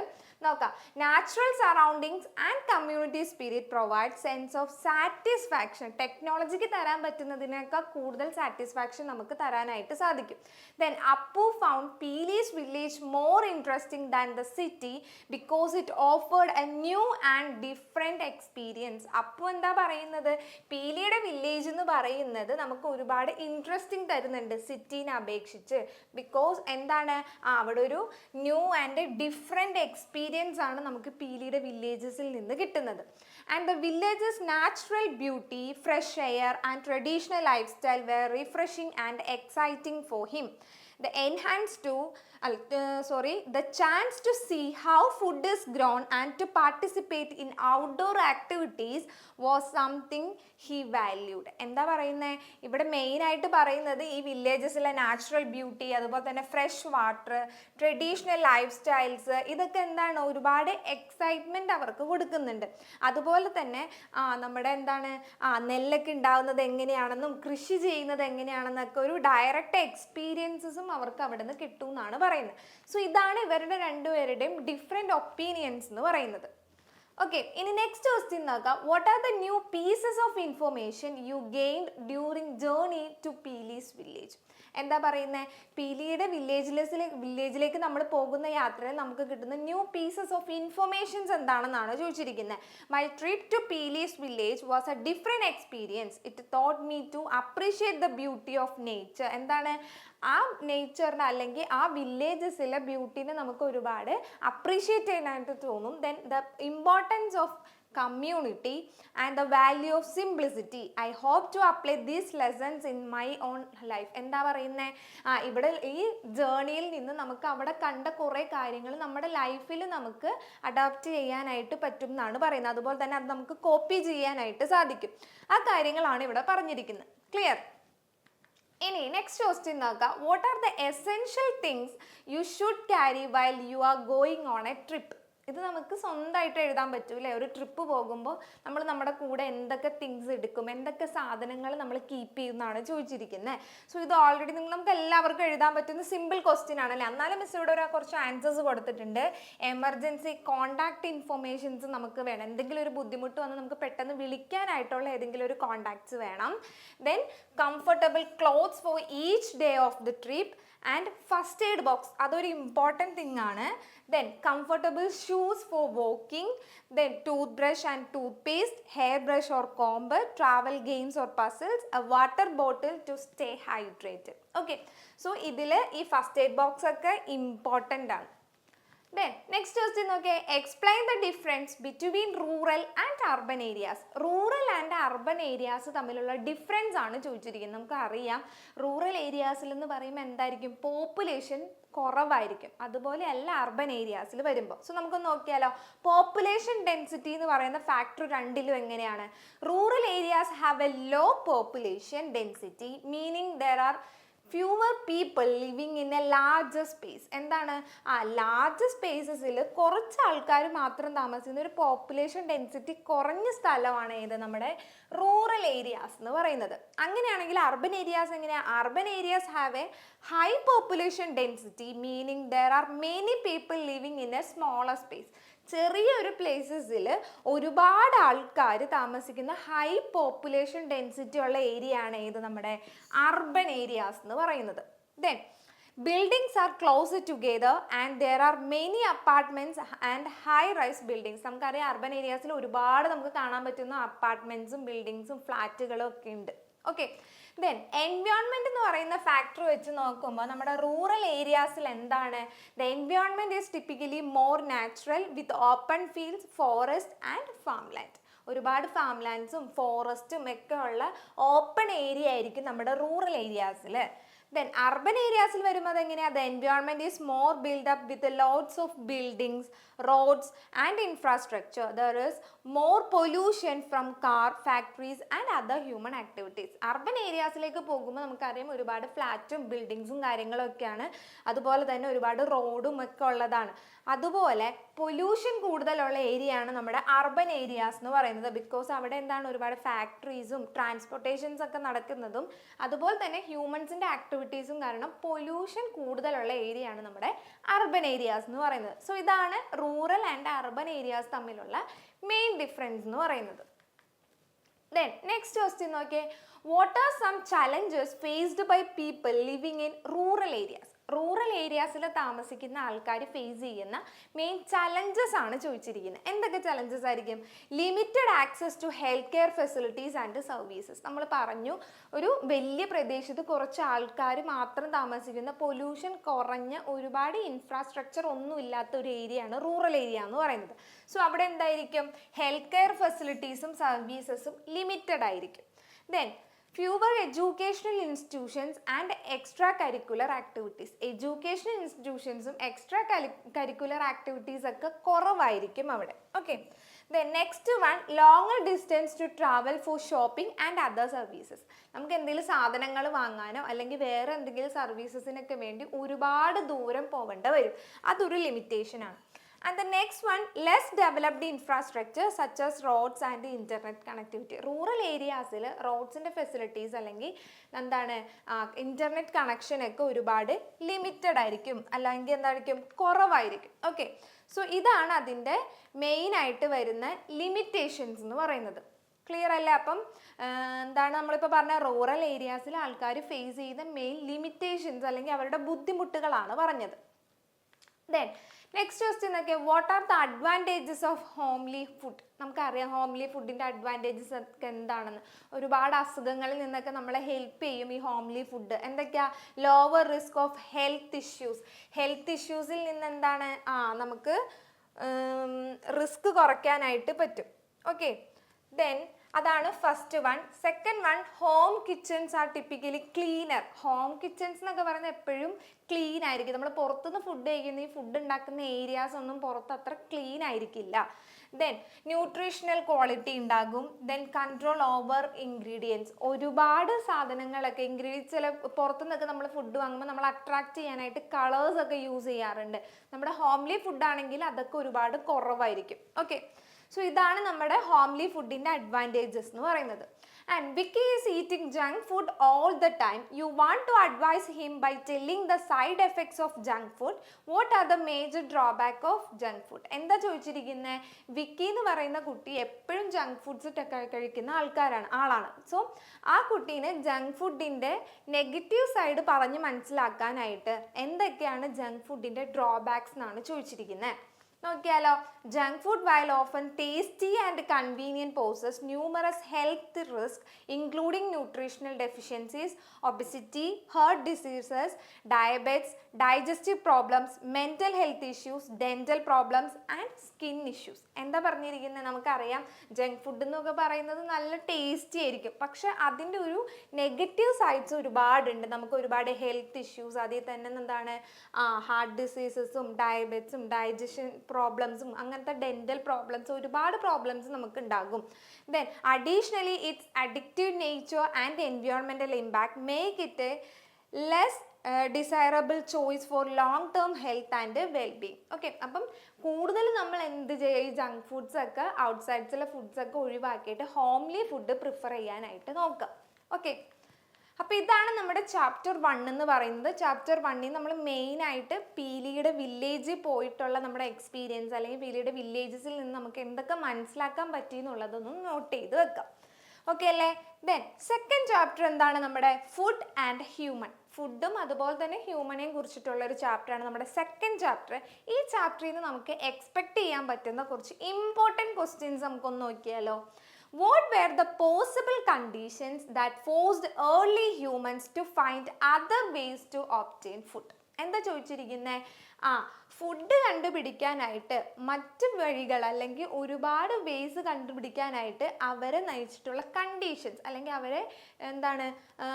നോക്കാം, natural surroundings and community spirit provide sense of satisfaction. ടെക്നോളജിക്ക് തരാൻ പറ്റുന്നതിനേക്കാൾ കൂടുതൽ സാറ്റിസ്ഫാക്ഷൻ നമുക്ക് തരാനായിട്ട് സാധിക്കും. Then Appu found Peeli's village more interesting than the city because it offered a new and different experience. Appu എന്താ പറയുന്നത്? പീലിയുടെ വില്ലേജ് എന്ന് പറയുന്നത് നമുക്ക് ഒരുപാട് ഇൻട്രസ്റ്റിംഗ് തരുന്നുണ്ട് സിറ്റീനെ അപേക്ഷിച്ച്. ബിക്കോസ് എന്താണ്, അവിടെ ഒരു ന്യൂ ആൻഡ് ഡിഫറെൻറ്റ് എക്സ്പീരിയൻസ് ആണ് നമുക്ക് പീലിയുടെ വില്ലേജസിൽ നിന്ന് കിട്ടുന്നത്. And the village's natural beauty, fresh air and traditional life style were refreshing and exciting for him. The chance to see how food is grown and to participate in outdoor activities was something he valued. എന്താ പറയുന്നത്? ഇവിടെ മെയിനായിട്ട് പറയുന്നത് ഈ വില്ലേജസിലെ നാച്ചുറൽ ബ്യൂട്ടി, അതുപോലെ തന്നെ fresh water, traditional life styles, ഇതൊക്കെ എന്താണ് ഒരുപാട് എക്സൈറ്റ്മെൻറ്റ് അവർക്ക് കൊടുക്കുന്നുണ്ട്. അതുപോലെ തന്നെ നമ്മുടെ എന്താണ് നെല്ലൊക്കെ ഉണ്ടാകുന്നത് എങ്ങനെയാണെന്നും കൃഷി ചെയ്യുന്നത് എങ്ങനെയാണെന്നൊക്കെ ഒരു ഡയറക്റ്റ് എക്സ്പീരിയൻസസും അവർക്ക് അവിടെ നിന്ന് കിട്ടും എന്നാണ് പറയുന്നത്. സോ ഇതാണ് ഇവരുടെ രണ്ടുപേരുടെയും ഡിഫറെൻറ്റ് ഒപ്പീനിയൻസ് എന്ന് പറയുന്നത്. ഓക്കെ, ഇനി നെക്സ്റ്റ് ക്വസ്റ്റ്യൻ നോക്കാം. What are the new pieces of information you gained during journey to Peeli's village? എന്താ പറയുന്നത്? പീലിയുടെ വില്ലേജിലേക്ക് നമ്മൾ പോകുന്ന യാത്രയിൽ നമുക്ക് കിട്ടുന്ന ന്യൂ പീസസ് ഓഫ് ഇൻഫർമേഷൻസ് എന്താണെന്നാണ് ചോദിച്ചിരിക്കുന്നത്. My trip to Peeli's village was a different experience. It taught me to appreciate the beauty of nature. എന്താണ് ആ നേച്ചറിനെ അല്ലെങ്കിൽ ആ വില്ലേജസിലെ ബ്യൂട്ടീനെ നമുക്ക് ഒരുപാട് അപ്രീഷിയേറ്റ് ചെയ്യാനായിട്ട് തോന്നും. Then the importance of community and the value of simplicity. I hope to apply these lessons in my own life. എന്താ പറയുന്നത്? ഇവിടെ ഈ ജേർണിയിൽ നിന്ന് നമുക്ക് അവിടെ കണ്ട കുറേ കാര്യങ്ങൾ നമ്മുടെ ലൈഫിൽ നമുക്ക് അഡാപ്റ്റ് ചെയ്യാനായിട്ട് പറ്റും എന്നാണ് പറയുന്നത്. അതുപോലെ തന്നെ അത് നമുക്ക് കോപ്പി ചെയ്യാനായിട്ട് സാധിക്കും. ആ കാര്യങ്ങളാണ് ഇവിടെ പറഞ്ഞിരിക്കുന്നത്. ക്ലിയർ? ഇനി നെക്സ്റ്റ് ക്വസ്റ്റ്യൻ നോക്കാം. What are the essential things you should carry while you are going on A trip? ഇത് നമുക്ക് സ്വന്തമായിട്ട് എഴുതാൻ പറ്റൂലേ. ഒരു ട്രിപ്പ് പോകുമ്പോൾ നമ്മൾ നമ്മുടെ കൂടെ എന്തൊക്കെ തിങ്സ് എടുക്കും, എന്തൊക്കെ സാധനങ്ങൾ നമ്മൾ കീപ്പ് ചെയ്യുന്നതാണ് ചോദിച്ചിരിക്കുന്നത്. സോ ഇത് ഓൾറെഡി നമുക്ക് എല്ലാവർക്കും എഴുതാൻ പറ്റുന്ന സിമ്പിൾ ക്വസ്റ്റ്യൻ ആണല്ലേ. എന്നാലും മിസ് ഇവിടെ കുറച്ച് ആൻസേഴ്സ് കൊടുത്തിട്ടുണ്ട്. എമർജൻസി കോൺടാക്ട് ഇൻഫോർമേഷൻസ് നമുക്ക് വേണം. എന്തെങ്കിലും ഒരു ബുദ്ധിമുട്ട് വന്ന് നമുക്ക് പെട്ടെന്ന് വിളിക്കാനായിട്ടുള്ള ഏതെങ്കിലും ഒരു കോൺടാക്ട്സ് വേണം. Then comfortable clothes for each day of the trip and first aid box, അതൊരു ഇമ്പോർട്ടൻറ്റ് തിങ് ആണ്. Then comfortable shoes for walking, then toothbrush and toothpaste, hairbrush or comb, travel games or puzzles, a water bottle to stay hydrated. Okay, so ഇതില് ഈ ഫസ്റ്റ് എയ്ഡ് ബോക്സ് ഒക്കെ ഇമ്പോർട്ടൻ്റ് ആണ്. Then next question നോക്കേ, explain the difference between rural and urban areas. Rural and urban areas തമ്മിലുള്ള ഡിഫറൻസ് ആണ് ചോദിച്ചിരിക്കുന്നത്. നമുക്ക് അറിയാം റൂറൽ ഏരിയാസിൽ എന്ന് പറയുമ്പോൾ എന്തായിരിക്കും, പോപ്പുലേഷൻ കുറവായിരിക്കും. അതുപോലെ അല്ല അർബൻ ഏരിയാസിൽ വരുമ്പോൾ. സോ നമുക്കൊന്ന് നോക്കിയാലോ. പോപ്പുലേഷൻ ഡെൻസിറ്റി എന്ന് പറയുന്ന ഫാക്ടർ രണ്ടിലും എങ്ങനെയാണ്? Rural areas have a low population density, meaning there are fewer people living in a larger space. എന്താണ് ലാർജ് സ്പേസസിൽ കുറച്ച് ആൾക്കാർ മാത്രം താമസിക്കുന്ന ഒരു പോപ്പുലേഷൻ ഡെൻസിറ്റി കുറഞ്ഞ സ്ഥലമാണ് ഏത്, നമ്മുടെ റൂറൽ ഏരിയാസ് എന്ന് പറയുന്നത്. അങ്ങനെയാണെങ്കിൽ അർബൻ ഏരിയാസ് എങ്ങനെയാണ്? Urban areas have A high population density, meaning there are many people living in A smaller space. ചെറിയൊരു പ്ലേസസിൽ ഒരുപാട് ആൾക്കാർ താമസിക്കുന്ന ഹൈ പോപ്പുലേഷൻ ഡെൻസിറ്റി ഉള്ള ഏരിയ ആണ് ഏത്, നമ്മുടെ അർബൻ ഏരിയാസ് എന്ന് പറയുന്നത്. Then buildings are closer together and there are many apartments and high rise buildings. നമുക്കറിയാം അർബൻ ഏരിയാസിൽ ഒരുപാട് നമുക്ക് കാണാൻ പറ്റുന്ന അപ്പാർട്ട്മെന്റ്സും ബിൽഡിങ്സും ഫ്ലാറ്റുകളും ഒക്കെ ഉണ്ട്. ഓക്കെ, ദെൻ എൻവയോൺമെന്റ് എന്ന് പറയുന്ന ഫാക്ടർ വെച്ച് നോക്കുമ്പോൾ നമ്മുടെ റൂറൽ ഏരിയാസിൽ എന്താണ്, the environment is typically more natural with open fields, forest and farm land. ഒരുപാട് ഫാം ലാൻഡ്സും ഫോറസ്റ്റും ഒക്കെ ഉള്ള ഓപ്പൺ ഏരിയ ആയിരിക്കും നമ്മുടെ റൂറൽ ഏരിയാസിൽ. ദെൻ അർബൻ ഏരിയാസിൽ വരുമ്പോൾ അതെങ്ങനെയാണ്, the environment is more build up with lots of buildings, roads and infrastructure. There is more pollution from car, factories and other human activities. Urban ഏരിയാസിലേക്ക് പോകുമ്പോൾ നമുക്കറിയാം ഒരുപാട് ഫ്ലാറ്റും ബിൽഡിങ്സും കാര്യങ്ങളൊക്കെയാണ്. അതുപോലെ തന്നെ ഒരുപാട് റോഡും ഒക്കെ ഉള്ളതാണ്. അതുപോലെ പൊല്യൂഷൻ കൂടുതലുള്ള ഏരിയ ആണ് നമ്മുടെ അർബൻ ഏരിയാസ് എന്ന് പറയുന്നത്. ബിക്കോസ് അവിടെ എന്താണ്, ഒരുപാട് ഫാക്ടറീസും ട്രാൻസ്പോർട്ടേഷൻസ് ഒക്കെ നടക്കുന്നതും അതുപോലെ തന്നെ ഹ്യൂമൻസിൻ്റെ ആക്ടിവിറ്റീസും കാരണം പൊല്യൂഷൻ കൂടുതലുള്ള ഏരിയ ആണ് നമ്മുടെ അർബൻ ഏരിയാസ് എന്ന് പറയുന്നത്. സോ ഇതാണ് റൂറൽ ആൻഡ് അർബൻ ഏരിയാസ് തമ്മിലുള്ള മെയിൻ ഡിഫറൻസ് എന്ന് പറയുന്നത്. ദെൻ നെക്സ്റ്റ് ക്വസ്റ്റ്യൻ നോക്കിയേ, what are some challenges faced by people living in rural areas? Rural ഏരിയാസിൽ താമസിക്കുന്ന ആൾക്കാർ ഫേസ് ചെയ്യുന്ന മെയിൻ ചലഞ്ചസ് ആണ് ചോദിച്ചിരിക്കുന്നത്. എന്തൊക്കെ ചലഞ്ചസ് ആയിരിക്കും? Limited access to health care facilities and services. നമ്മൾ പറഞ്ഞു ഒരു വലിയ പ്രദേശത്ത് കുറച്ച് ആൾക്കാർ മാത്രം താമസിക്കുന്ന പൊല്യൂഷൻ കുറഞ്ഞ ഒരുപാട് ഇൻഫ്രാസ്ട്രക്ചർ ഒന്നും ഇല്ലാത്ത ഒരു ഏരിയ ആണ് റൂറൽ ഏരിയ എന്ന് പറയുന്നത്. സോ അവിടെ എന്തായിരിക്കും, ഹെൽത്ത് കെയർ ഫെസിലിറ്റീസും സർവീസസും ലിമിറ്റഡ് ആയിരിക്കും. Then fewer educational institutions and extracurricular activities. Educational ഇൻസ്റ്റിറ്റ്യൂഷൻസും എക്സ്ട്രാ കരിക്കുലർ ആക്ടിവിറ്റീസ് ഒക്കെ കുറവായിരിക്കും അവിടെ. Okay, then next one, longer distance to travel for shopping and other services. നമുക്ക് എന്തെങ്കിലും സാധനങ്ങൾ വാങ്ങാനോ അല്ലെങ്കിൽ വേറെ എന്തെങ്കിലും സർവീസസിനൊക്കെ വേണ്ടി ഒരുപാട് ദൂരം പോകേണ്ട വരും. അതൊരു ലിമിറ്റേഷൻ ആണ്. And the next one, less developed infrastructure such as roads and internet connectivity. Rural areas il roads inde facilities allengi endana internet connection ഒക്കെ ഒരുപാട് ലിമിറ്റഡ് ആയിരിക്കും, അല്ലെങ്കിൽ എന്തായിരിക്കും, കുറവായിരിക്കും. ഓക്കെ, സോ ഇതാണ് അതിൻ്റെ മെയിൻ ആയിട്ട് വരുന്ന ലിമിറ്റേഷൻസ് എന്ന് പറയുന്നത്. ക്ലിയർ അല്ലേ? അപ്പം എന്താണ് നമ്മളിപ്പോൾ പറഞ്ഞ റൂറൽ ഏരിയാസിൽ ആൾക്കാർ ഫേസ് ചെയ്യുന്ന മെയിൻ ലിമിറ്റേഷൻസ് അല്ലെങ്കിൽ അവരുടെ ബുദ്ധിമുട്ടുകളാണ് പറഞ്ഞത്. ദെൻ നെക്സ്റ്റ് ക്വസ്റ്റ്യൻ ഒക്കെ, what are the advantages of homely food? നമുക്കറിയാം ഹോംലി ഫുഡിൻ്റെ അഡ്വാൻറ്റേജസ് ഒക്കെ എന്താണെന്ന്. ഒരുപാട് അസുഖങ്ങളിൽ നിന്നൊക്കെ നമ്മളെ ഹെൽപ്പ് ചെയ്യും ഈ ഹോംലി ഫുഡ്. എന്തൊക്കെയാ? Lower risk of health issues. Health ഇഷ്യൂസിൽ നിന്ന് എന്താണ്, നമുക്ക് റിസ്ക് കുറയ്ക്കാനായിട്ട് പറ്റും. ഓക്കെ, ദെൻ അതാണ് first one. Second one, home kitchens are typically cleaner. Home kitchens എന്നൊക്കെ പറയുന്നത് എപ്പോഴും ക്ലീൻ ആയിരിക്കും. നമ്മൾ പുറത്തുനിന്ന് ഫുഡ് കഴിക്കുന്ന ഈ ഫുഡ് ഉണ്ടാക്കുന്ന ഏരിയാസ് ഒന്നും പുറത്ത് അത്ര ക്ലീൻ ആയിരിക്കില്ല. ദെൻ ന്യൂട്രീഷണൽ ക്വാളിറ്റി ഉണ്ടാകും. Then control over ingredients. ഒരുപാട് സാധനങ്ങളൊക്കെ ഇൻഗ്രീഡിയൻസ് ചില പുറത്തുനിന്നൊക്കെ നമ്മൾ ഫുഡ് വാങ്ങുമ്പോൾ നമ്മൾ അട്രാക്ട് ചെയ്യാനായിട്ട് കളേഴ്സ് ഒക്കെ യൂസ് ചെയ്യാറുണ്ട്. നമ്മുടെ ഹോംലി ഫുഡ് ആണെങ്കിൽ അതൊക്കെ ഒരുപാട് കുറവായിരിക്കും. ഓക്കെ, സോ ഇതാണ് നമ്മുടെ ഹോംലി ഫുഡിൻ്റെ അഡ്വാൻറ്റേജസ് എന്ന് പറയുന്നത്. And Vicky is eating junk food all the time. You want to advise him by telling the side effects of junk food. What are the major drawback of junk food? എന്താ ചോദിച്ചിരിക്കുന്നത്? വിക്കി എന്ന് പറയുന്ന കുട്ടി എപ്പോഴും ജങ്ക് ഫുഡ്സ് കഴിക്കുന്ന ആളാണ്. സോ ആ കുട്ടീനെ ജങ്ക് ഫുഡിൻ്റെ നെഗറ്റീവ് സൈഡ് പറഞ്ഞ് മനസ്സിലാക്കാനായിട്ട് എന്തൊക്കെയാണ് ജങ്ക് ഫുഡിൻ്റെ ഡ്രോബാക്സ് എന്നാണ് ചോദിച്ചിരിക്കുന്നത്. നോക്കിയാലോ, junk food while often tasty and convenient poses numerous health risks including nutritional deficiencies, obesity, heart diseases, diabetes, digestive problems, mental health issues, dental problems and skin issues. എന്താ പറഞ്ഞിരിക്കുന്നത്? നമുക്കറിയാം ജങ്ക് ഫുഡ് എന്നൊക്കെ പറയുന്നത് നല്ല ടേസ്റ്റി ആയിരിക്കും, പക്ഷെ അതിൻ്റെ ഒരു നെഗറ്റീവ് സൈഡ്സ് ഒരുപാടുണ്ട്. നമുക്ക് ഒരുപാട് ഹെൽത്ത് ഇഷ്യൂസ്, അതിൽ തന്നെ എന്താണ് ഹാർട്ട് ഡിസീസസും ഡയബറ്റിസും ഡൈജഷൻ പ്രോബ്ലംസും അങ്ങനത്തെ ഡെന്റൽ പ്രോബ്ലംസ്, ഒരുപാട് പ്രോബ്ലംസ് നമുക്ക് ഉണ്ടാകും. Then additionally it's addictive nature and environmental impact make it less desirable choice for long term health and wellbeing. Okay, അപ്പം കൂടുതൽ നമ്മൾ എന്ത് ചെയ്യുക, ഈ ജങ്ക് ഫുഡ്സ് ഒക്കെ ഔട്ട്സൈഡ്സിലെ ഫുഡ്സ് ഒക്കെ ഒഴിവാക്കിയിട്ട് ഹോംലി ഫുഡ് പ്രിഫർ ചെയ്യാനായിട്ട് നോക്കുക. ഓക്കെ, അപ്പോൾ ഇതാണ് നമ്മുടെ ചാപ്റ്റർ 1 എന്ന് പറയുന്നത്. ചാപ്റ്റർ 1ൽ നമ്മൾ മെയിനായിട്ട് പീലിയുടെ വില്ലേജിൽ പോയിട്ടുള്ള നമ്മുടെ എക്സ്പീരിയൻസ് അല്ലെങ്കിൽ പീലിയുടെ വില്ലേജസിൽ നിന്ന് നമുക്ക് എന്തൊക്കെ മനസ്സിലാക്കാൻ പറ്റി എന്നുള്ളതൊന്നും നോട്ട് ചെയ്ത് വെക്കാം. ഓക്കെ അല്ലേ? ദെൻ സെക്കൻഡ് ചാപ്റ്റർ എന്താണ്? നമ്മുടെ ഫുഡ് ആൻഡ് ഹ്യൂമൻ. ഫുഡും അതുപോലെ തന്നെ ഹ്യൂമനെയും കുറിച്ചിട്ടുള്ള ഒരു ചാപ്റ്ററാണ് നമ്മുടെ സെക്കൻഡ് ചാപ്റ്റർ. ഈ ചാപ്റ്ററിൽ നിന്ന് നമുക്ക് എക്സ്പെക്ട് ചെയ്യാൻ പറ്റുന്ന കുറച്ച് ഇമ്പോർട്ടൻറ്റ് ക്വസ്റ്റ്യൻസ് നമുക്കൊന്ന് നോക്കിയാലോ. What were the possible conditions that forced early humans to find other ways to obtain food? എന്താ ചോദിച്ചിരിക്കുന്നത്? ഫുഡ് കണ്ടുപിടിക്കാനായിട്ട് മറ്റ് വഴികൾ അല്ലെങ്കിൽ ഒരുപാട് വേസ് കണ്ടുപിടിക്കാനായിട്ട് അവരെ നയിച്ചിട്ടുള്ള കണ്ടീഷൻസ് അല്ലെങ്കിൽ അവരെ എന്താണ്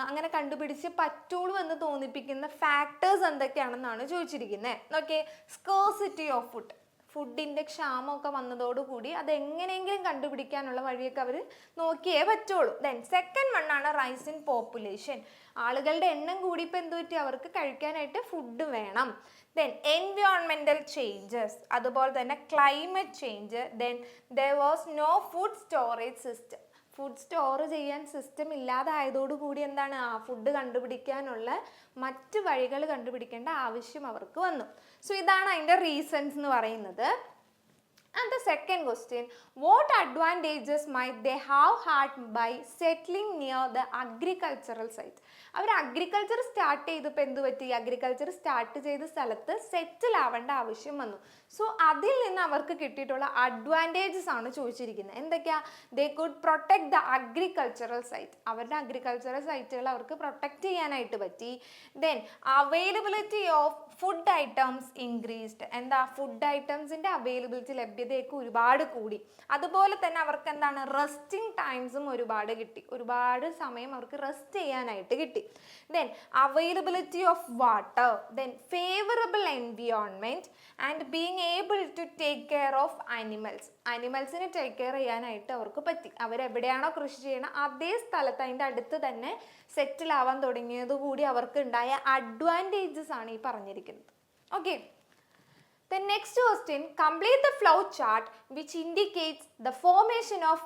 അങ്ങനെ കണ്ടുപിടിച്ച് പറ്റുള്ളൂ എന്ന് തോന്നിപ്പിക്കുന്ന ഫാക്ടേഴ്സ് എന്തൊക്കെയാണെന്നാണ് ചോദിച്ചിരിക്കുന്നത്. Okay, scarcity of food. ഫുഡിൻ്റെ ക്ഷാമമൊക്കെ വന്നതോടുകൂടി അതെങ്ങനെയെങ്കിലും കണ്ടുപിടിക്കാനുള്ള വഴിയൊക്കെ അവർ നോക്കിയേ പറ്റുള്ളൂ. ദെൻ സെക്കൻഡ് വണ്ണാണ് റൈസ് ഇൻ പോപ്പുലേഷൻ. ആളുകളുടെ എണ്ണം കൂടിയപ്പോൾ എന്ത് പറ്റി? അവർക്ക് കഴിക്കാനായിട്ട് ഫുഡ് വേണം. ദെൻ എൻവയോൺമെൻറ്റൽ ചേഞ്ചസ്, അതുപോലെ തന്നെ climate change. Then there was no food storage system. Food store ചെയ്യാൻ സിസ്റ്റം ഇല്ലാതായതോടുകൂടി എന്താണ് ഫുഡ് കണ്ടുപിടിക്കാനുള്ള മറ്റ് വഴികൾ കണ്ടുപിടിക്കേണ്ട ആവശ്യം അവർക്ക് വന്നു. സോ ഇതാണ് അതിൻ്റെ റീസൺസ് എന്ന് പറയുന്നത്. And the second question, what advantages might they have had by settling near the agricultural site? അവർ അഗ്രികൾച്ചർ സ്റ്റാർട്ട് ചെയ്തപ്പോൾ എന്ത് പറ്റി? അഗ്രികൾച്ചർ സ്റ്റാർട്ട് ചെയ്ത സ്ഥലത്ത് സെറ്റിൽ ആവേണ്ട ആവശ്യം വന്നു. സോ അതിൽ നിന്ന് അവർക്ക് കിട്ടിയിട്ടുള്ള അഡ്വാൻറ്റേജസ് ആണ് ചോദിച്ചിരിക്കുന്നത്. എന്തൊക്കെയാ? They could protect the agricultural site. അവരുടെ അഗ്രികൾച്ചറൽ സൈറ്റുകൾ അവർക്ക് പ്രൊട്ടക്ട് ചെയ്യാനായിട്ട് പറ്റി. Then availability of food items increased. എന്താ? ഫുഡ് ഐറ്റംസിൻ്റെ അവൈലബിലിറ്റി, ലഭ്യതയൊക്കെ ഒരുപാട് കൂടി. അതുപോലെ തന്നെ അവർക്ക് എന്താണ്? റെസ്റ്റിംഗ് ടൈംസും ഒരുപാട് കിട്ടി. ഒരുപാട് സമയം അവർക്ക് റെസ്റ്റ് ചെയ്യാനായിട്ട് കിട്ടി. Then availability of water, then favorable environment and being able to take care of animals. അനിമൽസിനെ ടേക്ക് കെയർ ചെയ്യാനായിട്ട് അവർക്ക് പറ്റി. അവരെവിടെയാണോ കൃഷി ചെയ്യണം അതേ സ്ഥലത്ത് അതിൻ്റെ അടുത്ത് തന്നെ സെറ്റിൽ ആവാൻ തുടങ്ങിയത് കൂടി അവർക്ക് ഉണ്ടായ അഡ്വാൻറ്റേജസ് ആണ് ഈ പറഞ്ഞിരിക്കുന്നത്. Okay, the next question, complete the flow chart which indicates the formation of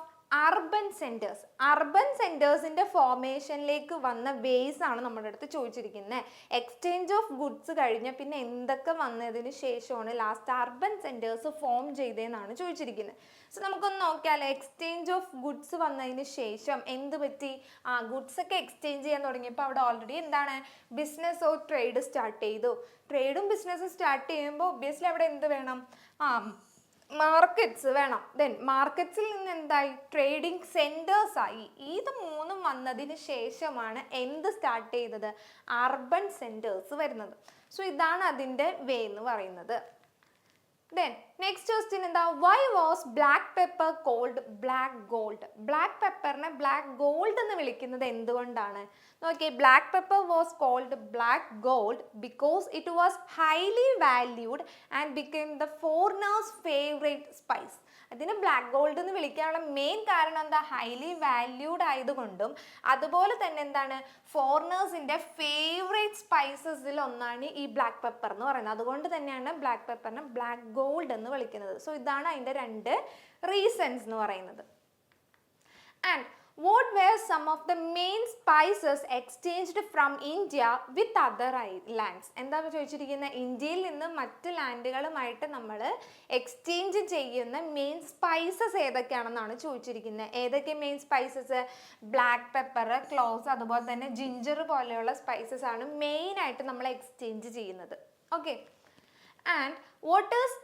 urban centres. അർബൻ സെൻറ്റേഴ്സിൻ്റെ ഫോർമേഷനിലേക്ക് വന്ന വേസ് ആണ് നമ്മുടെ അടുത്ത് ചോദിച്ചിരിക്കുന്നത്. എക്സ്ചേഞ്ച് ഓഫ് ഗുഡ്സ് കഴിഞ്ഞ പിന്നെ എന്തൊക്കെ വന്നതിന് ശേഷമാണ് ലാസ്റ്റ് അർബൻ സെൻറ്റേഴ്സ് ഫോം ചെയ്തതെന്നാണ് ചോദിച്ചിരിക്കുന്നത്. സോ നമുക്കൊന്ന് നോക്കിയാലോ. എക്സ്ചേഞ്ച് ഓഫ് ഗുഡ്സ് വന്നതിന് ശേഷം എന്ത് പറ്റി? ഗുഡ്സ് ഒക്കെ എക്സ്ചേഞ്ച് ചെയ്യാൻ തുടങ്ങിയപ്പോൾ അവിടെ ഓൾറെഡി എന്താണ് ബിസിനസ് ഓർ ട്രേഡ് സ്റ്റാർട്ട് ചെയ്തു. ട്രേഡും ബിസിനസ്സും സ്റ്റാർട്ട് ചെയ്യുമ്പോൾ ഒബ്വിയസ്ലി അവിടെ എന്ത് വേണം? മാർക്കറ്റ്സ് വേണം. ദെൻ മാർക്കറ്റ്സിൽ നിന്ന് എന്തായി? ട്രേഡിംഗ് സെൻറ്റേഴ്സ് ആയി. ഇത് മൂന്നും വന്നതിന് ശേഷമാണ് എന്ത് സ്റ്റാർട്ട് ചെയ്തത്? അർബൻ സെൻറ്റേഴ്സ് വരുന്നത്. സോ ഇതാണ് അതിൻ്റെ വേ എന്ന് പറയുന്നത്. Then next question എന്താ, why was black pepper called black gold? black pepperനെ black gold എന്ന് വിളിക്കുന്നത് എന്തുകൊണ്ടാണ്? നോക്കിയേ, black pepper was called black gold because it was highly valued and became the foreigners favorite spice. അതിന് ബ്ലാക്ക് ഗോൾഡ് എന്ന് വിളിക്കാനുള്ള മെയിൻ കാരണം എന്താ, ഹൈലി വാല്യൂഡ് ആയതുകൊണ്ടും അതുപോലെ തന്നെ എന്താണ്, ഫോറിനേഴ്സിന്റെ ഫേവറേറ്റ് സ്പൈസസിൽ ഒന്നാണ് ഈ ബ്ലാക്ക് പെപ്പർ എന്ന് പറയുന്നത്. അതുകൊണ്ട് തന്നെയാണ് ബ്ലാക്ക് പെപ്പറിനെ ബ്ലാക്ക് ഗോൾഡ് എന്ന് വിളിക്കുന്നത്. സോ ഇതാണ് അതിന്റെ രണ്ട് റീസൺസ് എന്ന് പറയുന്നത്. And what were some of the main spices exchanged from India with other lands? എന്താണ് ചോദിച്ചിരിക്കുന്നത്, ഇന്ത്യയിൽ നിന്ന് മറ്റ് ലാൻഡുകളുമായിട്ട് നമ്മൾ എക്സ്ചേഞ്ച് ചെയ്യുന്ന മെയിൻ സ്പൈസസ് ഏതൊക്കെയാണെന്നാണ് ചോദിച്ചിരിക്കുന്നത്. ഏതൊക്കെ main spices? Black pepper, cloves, അതുപോലെ തന്നെ ജിഞ്ചർ പോലെയുള്ള സ്പൈസസ് ആണ് മെയിൻ ആയിട്ട് നമ്മൾ എക്സ്ചേഞ്ച് ചെയ്യുന്നത്. Okay, and what is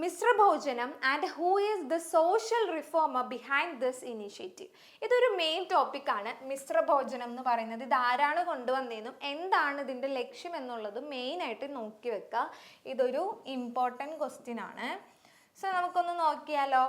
Mishra Bhojanam and who is the social reformer behind this initiative? ഇതൊരു മെയിൻ ടോപ്പിക്കാണ് മിശ്ര ഭോജനം എന്ന് പറയുന്നത്. ഇത് ആരാണ് കൊണ്ടുവന്നതെന്നും എന്താണ് ഇതിൻ്റെ ലക്ഷ്യം എന്നുള്ളതും മെയിനായിട്ട് നോക്കി വെക്കുക. ഇതൊരു ഇമ്പോർട്ടൻറ്റ് ക്വസ്റ്റ്യൻ ആണ്. സോ നമുക്കൊന്ന് നോക്കിയാലോ.